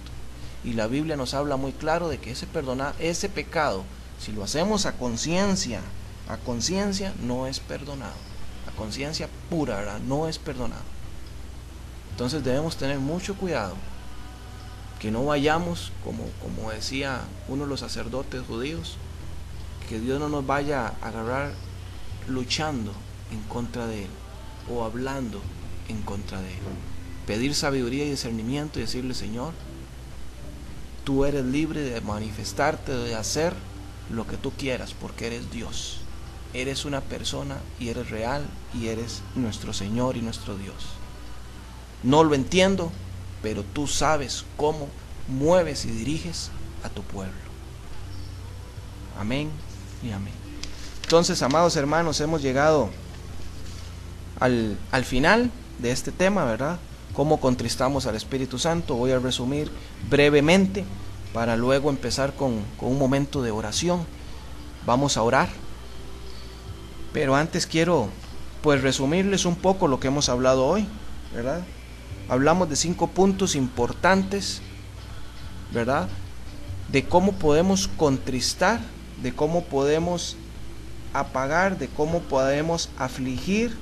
Speaker 2: Y la Biblia nos habla muy claro de que ese pecado, si lo hacemos a conciencia, no es perdonado. A conciencia pura, ¿verdad? No es perdonado. Entonces debemos tener mucho cuidado, que no vayamos, como decía uno de los sacerdotes judíos, que Dios no nos vaya a agarrar luchando en contra de Él, o hablando en contra de Él. Pedir sabiduría y discernimiento y decirle, Señor, tú eres libre de manifestarte, de hacer lo que tú quieras, porque eres Dios. Eres una persona y eres real y eres nuestro Señor y nuestro Dios. No lo entiendo, pero tú sabes cómo mueves y diriges a tu pueblo. Amén y amén. Entonces, amados hermanos, hemos llegado al final de este tema, ¿verdad? Cómo contristamos al Espíritu Santo. Voy a resumir brevemente para luego empezar con un momento de oración. Vamos a orar, pero antes quiero pues resumirles un poco lo que hemos hablado hoy, ¿verdad? Hablamos de 5 puntos importantes, ¿verdad? De cómo podemos contristar, de cómo podemos apagar, de cómo podemos afligir,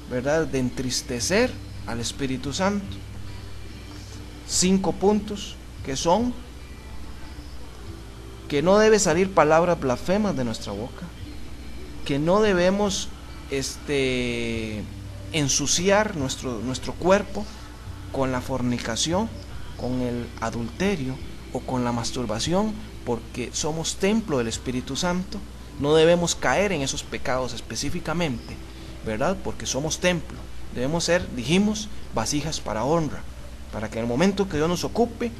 Speaker 2: ¿verdad? De entristecer al Espíritu Santo. 5 puntos que son: que no debe salir palabras blasfemas de nuestra boca, que no debemos ensuciar nuestro cuerpo con la fornicación, con el adulterio o con la masturbación, porque somos templo del Espíritu Santo. No debemos caer en esos pecados específicamente, ¿verdad? Porque somos templo. Debemos ser, dijimos, vasijas para honra, para que en el momento que Dios nos ocupe,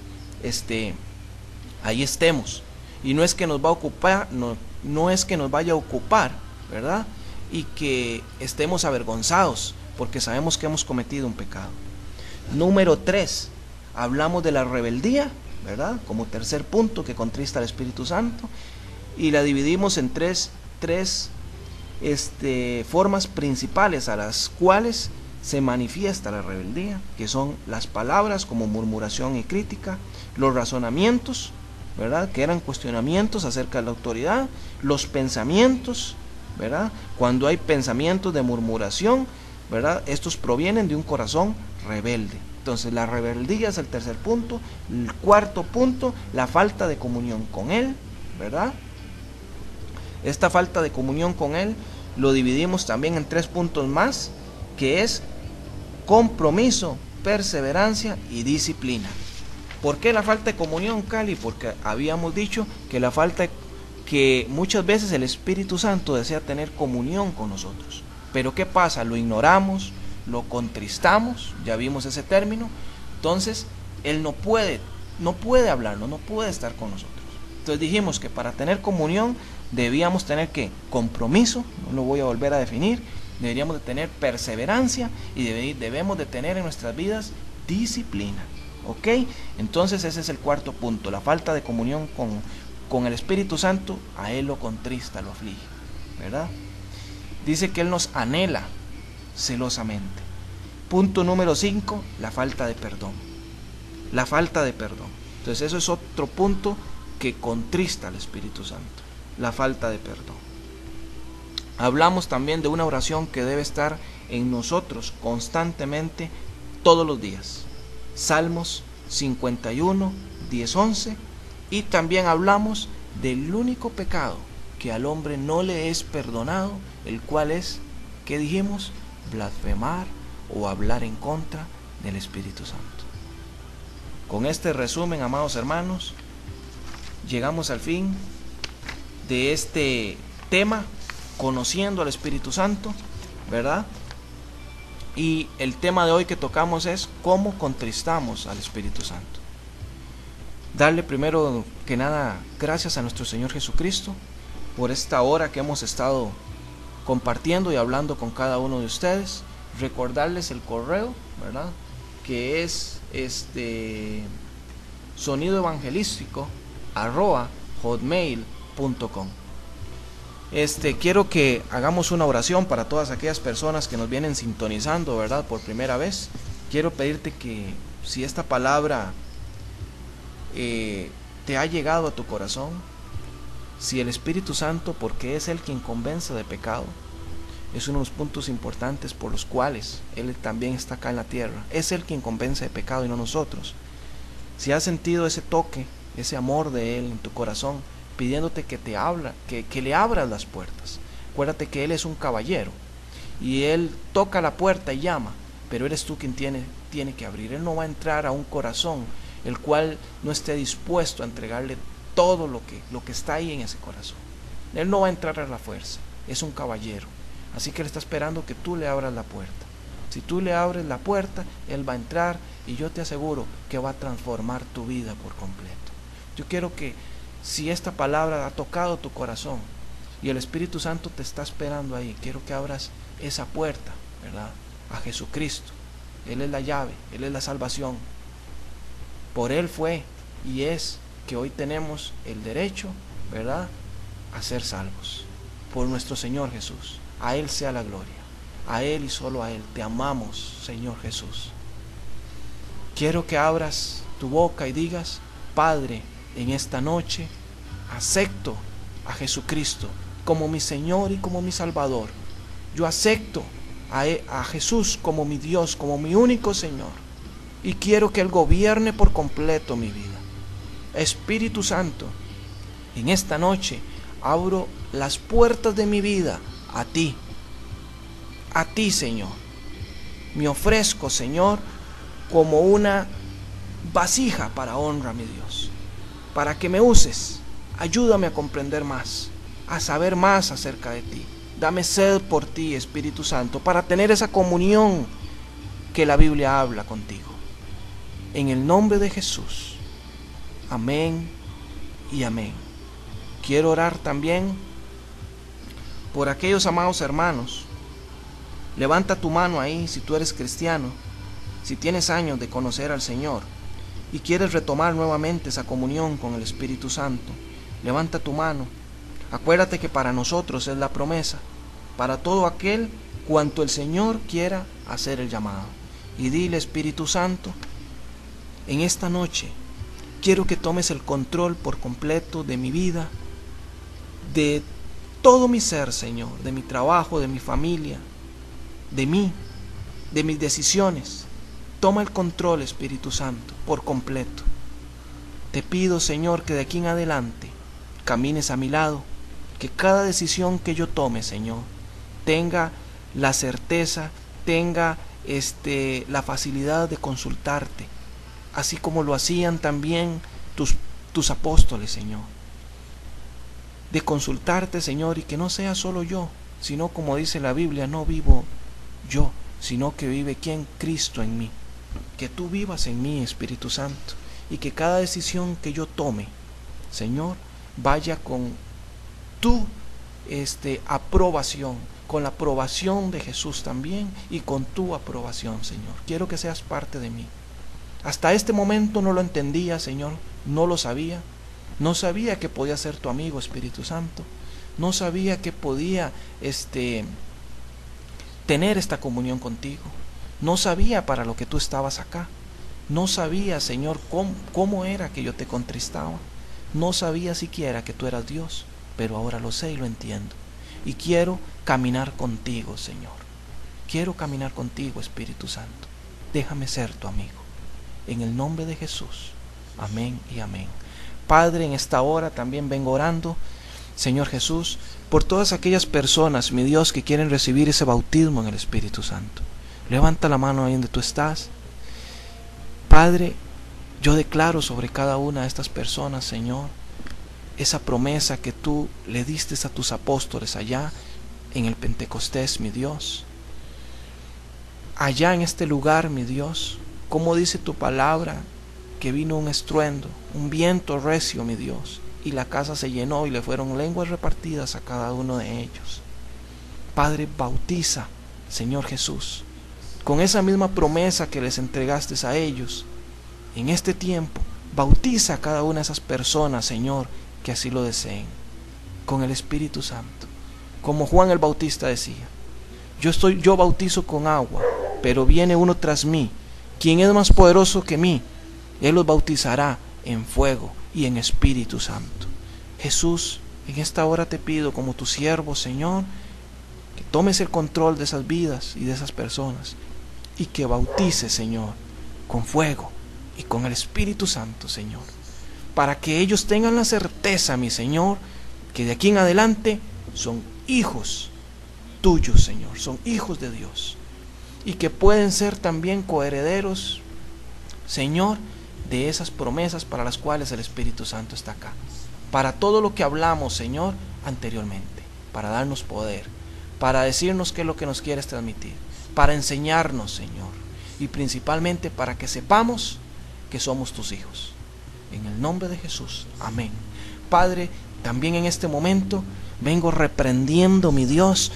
Speaker 2: ahí estemos. Y no es que nos va a ocupar, no es que nos vaya a ocupar, ¿verdad? Y que estemos avergonzados porque sabemos que hemos cometido un pecado. Número 3, hablamos de la rebeldía, ¿verdad? Como tercer punto que contrista al Espíritu Santo, y la dividimos en tres formas principales a las cuales se manifiesta la rebeldía, que son las palabras como murmuración y crítica, los razonamientos, ¿verdad? Que eran cuestionamientos acerca de la autoridad, los pensamientos, ¿verdad? Cuando hay pensamientos de murmuración, ¿verdad? Estos provienen de un corazón rebelde. Entonces la rebeldía es el tercer punto. El cuarto punto, la falta de comunión con Él, ¿verdad? Esta falta de comunión con Él lo dividimos también en 3 puntos más, que es compromiso, perseverancia y disciplina. ¿Por qué la falta de comunión, Cali? Porque habíamos dicho que muchas veces el Espíritu Santo desea tener comunión con nosotros. Pero ¿qué pasa? Lo ignoramos, lo contristamos, ya vimos ese término. Entonces, Él no puede hablarnos, no puede estar con nosotros. Entonces dijimos que para tener comunión debíamos tener ¿qué? Compromiso, no lo voy a volver a definir. Deberíamos de tener perseverancia y debemos de tener en nuestras vidas disciplina. ¿Ok? Entonces ese es el cuarto punto. La falta de comunión con el Espíritu Santo a Él lo contrista, lo aflige, ¿verdad? Dice que Él nos anhela celosamente. Punto número 5, la falta de perdón. La falta de perdón. Entonces eso es otro punto que contrista al Espíritu Santo, la falta de perdón. Hablamos también de una oración que debe estar en nosotros constantemente todos los días. Salmos 51, 10, 11. Y también hablamos del único pecado que al hombre no le es perdonado, el cual es, ¿qué dijimos? Blasfemar o hablar en contra del Espíritu Santo. Con este resumen, amados hermanos, llegamos al fin de este tema, conociendo al Espíritu Santo, ¿verdad? Y el tema de hoy que tocamos es cómo contristamos al Espíritu Santo. Darle primero que nada gracias a nuestro Señor Jesucristo por esta hora que hemos estado compartiendo y hablando con cada uno de ustedes. Recordarles el correo, ¿verdad? Que es sonidoevangelístico@hotmail.com. Quiero que hagamos una oración para todas aquellas personas que nos vienen sintonizando, ¿verdad? Por primera vez. Quiero pedirte que si esta palabra te ha llegado a tu corazón, si el Espíritu Santo, porque es Él quien convence de pecado, es uno de los puntos importantes por los cuales Él también está acá en la tierra. Es Él quien convence de pecado y no nosotros. Si has sentido ese toque, ese amor de Él en tu corazón, pidiéndote que que le abras las puertas. Acuérdate que Él es un caballero y Él toca la puerta y llama, pero eres tú quien tiene que abrir. Él no va a entrar a un corazón el cual no esté dispuesto a entregarle todo lo que está ahí en ese corazón. Él no va a entrar a la fuerza, es un caballero. Así que Él está esperando que tú le abras la puerta. Si tú le abres la puerta, Él va a entrar y yo te aseguro que va a transformar tu vida por completo. Yo quiero que si esta palabra ha tocado tu corazón y el Espíritu Santo te está esperando ahí, quiero que abras esa puerta, ¿verdad? A Jesucristo. Él es la llave, Él es la salvación. Por Él fue y es que hoy tenemos el derecho, ¿verdad?, a ser salvos. Por nuestro Señor Jesús. A Él sea la gloria. A Él y solo a Él. Te amamos, Señor Jesús. Quiero que abras tu boca y digas: Padre, en esta noche acepto a Jesucristo como mi Señor y como mi Salvador. Yo acepto a Jesús como mi Dios, como mi único Señor. Y quiero que Él gobierne por completo mi vida. Espíritu Santo, en esta noche abro las puertas de mi vida a ti, Señor. Me ofrezco, Señor, como una vasija para honra, mi Dios, para que me uses. Ayúdame a comprender más, a saber más acerca de ti. Dame sed por ti, Espíritu Santo, para tener esa comunión que la Biblia habla contigo. En el nombre de Jesús. Amén y amén. Quiero orar también por aquellos amados hermanos. Levanta tu mano ahí si tú eres cristiano, si tienes años de conocer al Señor y quieres retomar nuevamente esa comunión con el Espíritu Santo. Levanta tu mano. Acuérdate que para nosotros es la promesa, para todo aquel cuanto el Señor quiera hacer el llamado. Y dile: Espíritu Santo, en esta noche quiero que tomes el control por completo de mi vida, de todo mi ser, Señor, de mi trabajo, de mi familia, de mí, de mis decisiones. Toma el control, Espíritu Santo, por completo. Te pido, Señor, que de aquí en adelante camines a mi lado, que cada decisión que yo tome, Señor, tenga la certeza, tenga la facilidad de consultarte, así como lo hacían también tus apóstoles, Señor. De consultarte, Señor, y que no sea solo yo, sino como dice la Biblia, no vivo yo, sino que vive ¿quién? Cristo en mí. Que tú vivas en mí, Espíritu Santo, y que cada decisión que yo tome, Señor, vaya con tu aprobación, con la aprobación de Jesús también, y con tu aprobación, Señor. Quiero que seas parte de mí. Hasta este momento no lo entendía, Señor, no lo sabía. No sabía que podía ser tu amigo, Espíritu Santo. No sabía que podía tener esta comunión contigo. No sabía para lo que tú estabas acá. No sabía, Señor, cómo era que yo te contristaba. No sabía siquiera que tú eras Dios, pero ahora lo sé y lo entiendo. Y quiero caminar contigo, Señor. Quiero caminar contigo, Espíritu Santo. Déjame ser tu amigo. En el nombre de Jesús. Amén y amén. Padre, en esta hora también vengo orando, Señor Jesús, por todas aquellas personas, mi Dios, que quieren recibir ese bautismo en el Espíritu Santo. Levanta la mano ahí donde tú estás. Padre, Yo declaro sobre cada una de estas personas, Señor, esa promesa que tú le diste a tus apóstoles allá en el Pentecostés, mi Dios. Allá en este lugar, mi Dios, como dice tu palabra, que vino un estruendo, un viento recio, mi Dios, y la casa se llenó y le fueron lenguas repartidas a cada uno de ellos. Padre, bautiza, Señor Jesús, con esa misma promesa que les entregaste a ellos. En este tiempo, bautiza a cada una de esas personas, Señor, que así lo deseen, con el Espíritu Santo. Como Juan el Bautista decía, yo bautizo con agua, pero viene uno tras mí, quien es más poderoso que mí. Él los bautizará en fuego y en Espíritu Santo. Jesús, en esta hora te pido como tu siervo, Señor, que tomes el control de esas vidas y de esas personas y que bautices, Señor, con fuego y con el Espíritu Santo, Señor, para que ellos tengan la certeza, mi Señor, que de aquí en adelante son hijos tuyos, Señor, son hijos de Dios, y que pueden ser también coherederos, Señor, de esas promesas para las cuales el Espíritu Santo está acá, para todo lo que hablamos, Señor, anteriormente, para darnos poder, para decirnos qué es lo que nos quieres transmitir, para enseñarnos, Señor, y principalmente para que sepamos que somos tus hijos. En el nombre de Jesús, amén. Padre, también en este momento vengo reprendiendo, mi Dios,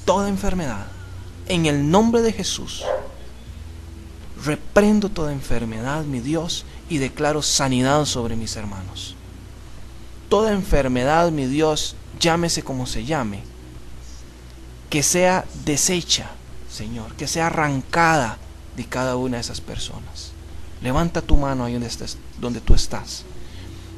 Speaker 2: toda enfermedad. En el nombre de Jesús, reprendo toda enfermedad, mi Dios, y declaro sanidad sobre mis hermanos. Toda enfermedad, mi Dios, llámese como se llame, que sea deshecha, Señor, que sea arrancada de cada una de esas personas. Levanta tu mano ahí donde tú estás,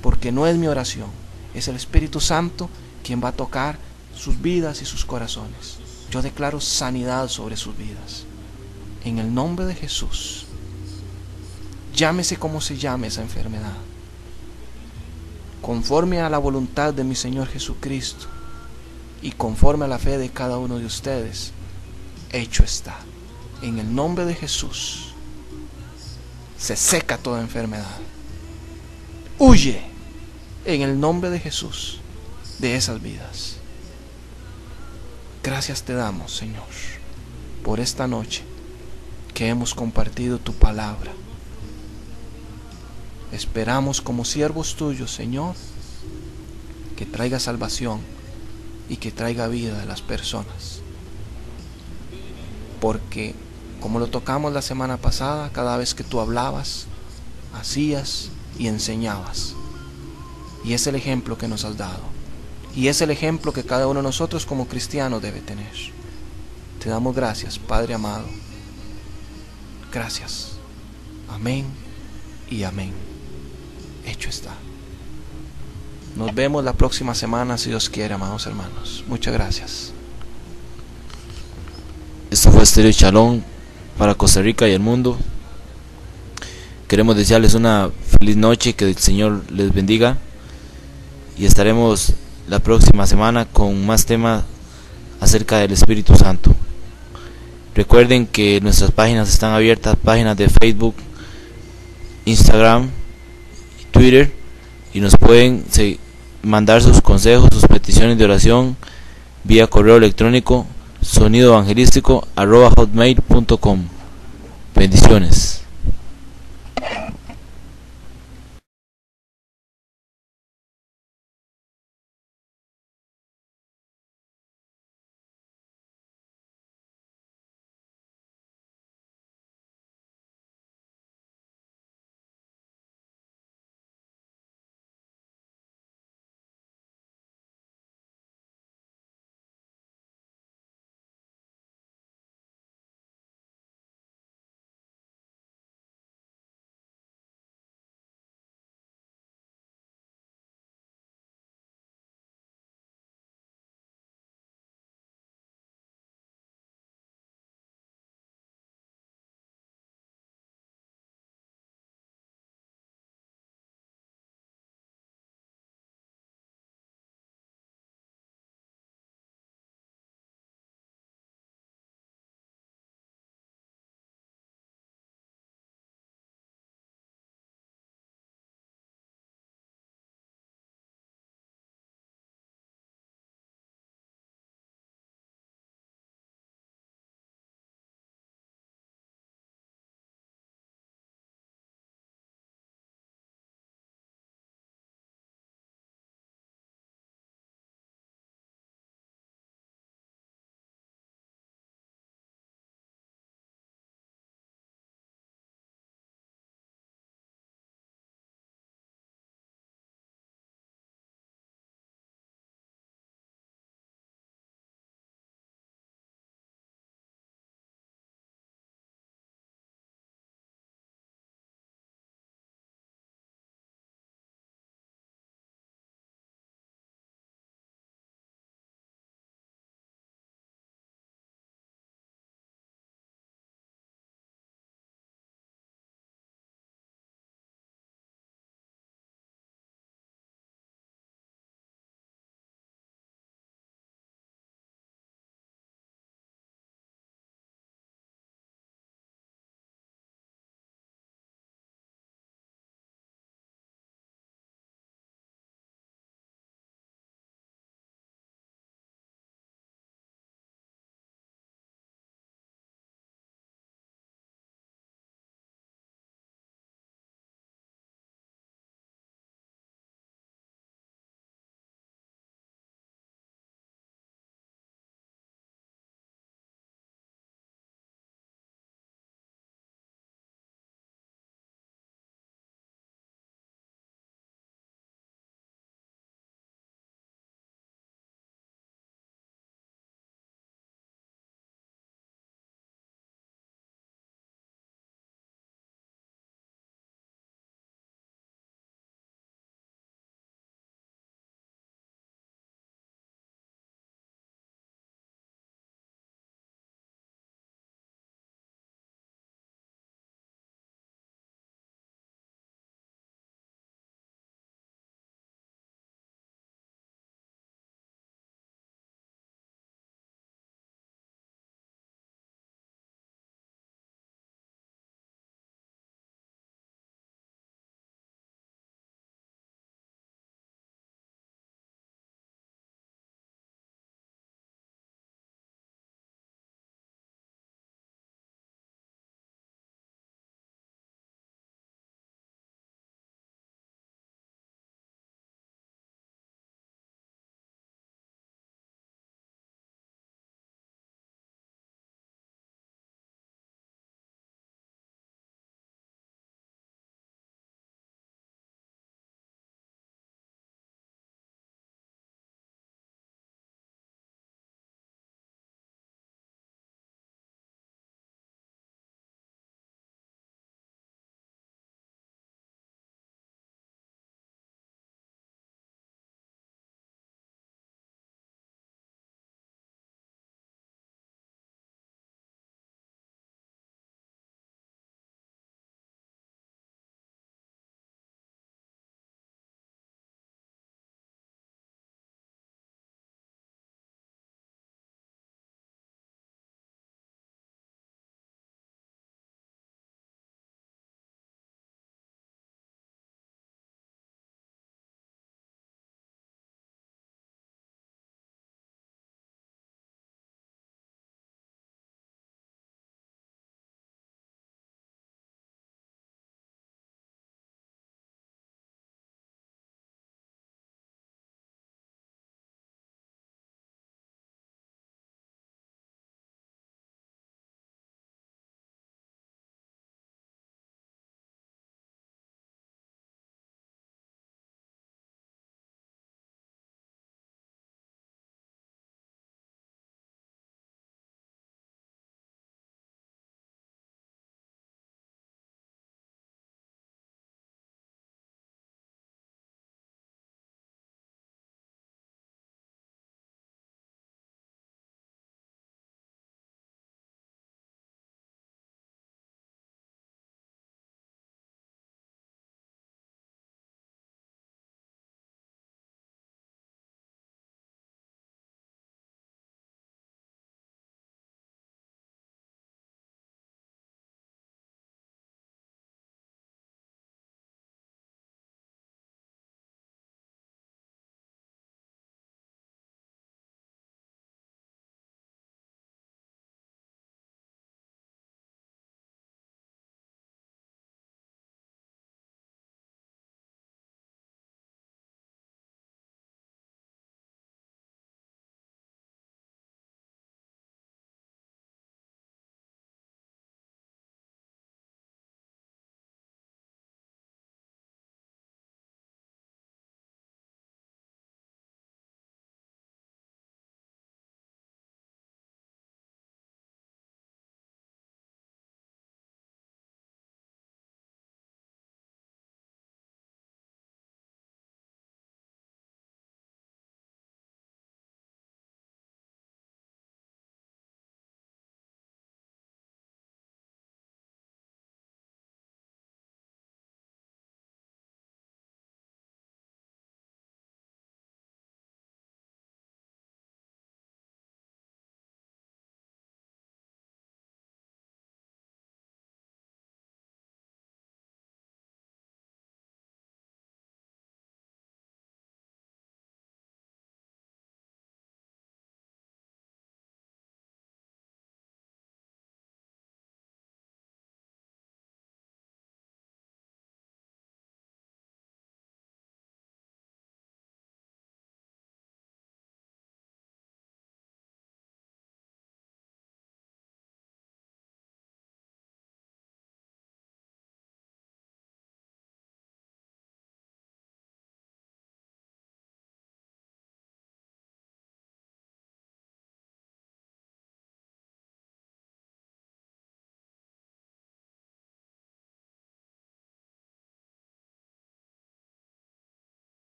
Speaker 2: porque no es mi oración, es el Espíritu Santo quien va a tocar sus vidas y sus corazones. Yo declaro sanidad sobre sus vidas, en el nombre de Jesús. Llámese como se llame esa enfermedad, conforme a la voluntad de mi Señor Jesucristo y conforme a la fe de cada uno de ustedes, hecho está. En el nombre de Jesús se seca toda enfermedad. Huye en el nombre de Jesús de esas vidas. Gracias te damos, Señor, por esta noche que hemos compartido tu palabra. Esperamos como siervos tuyos, Señor, que traiga salvación y que traiga vida a las personas. Porque, como lo tocamos la semana pasada, cada vez que tú hablabas, hacías y enseñabas. Y es el ejemplo que nos has dado. Y es el ejemplo que cada uno de nosotros como cristianos debe tener. Te damos gracias, Padre amado. Gracias. Amén y amén. Hecho está. Nos vemos la próxima semana, si Dios quiere, amados hermanos. Muchas gracias.
Speaker 1: Esto fue Estéreo Shalom para Costa Rica y el mundo. Queremos desearles una feliz noche, que el Señor les bendiga, y estaremos la próxima semana con más temas acerca del Espíritu Santo. Recuerden que nuestras páginas están abiertas, páginas de Facebook, Instagram, Twitter, y nos pueden mandar sus consejos, sus peticiones de oración vía correo electrónico sonidoevangelístico@hotmail.com. Bendiciones.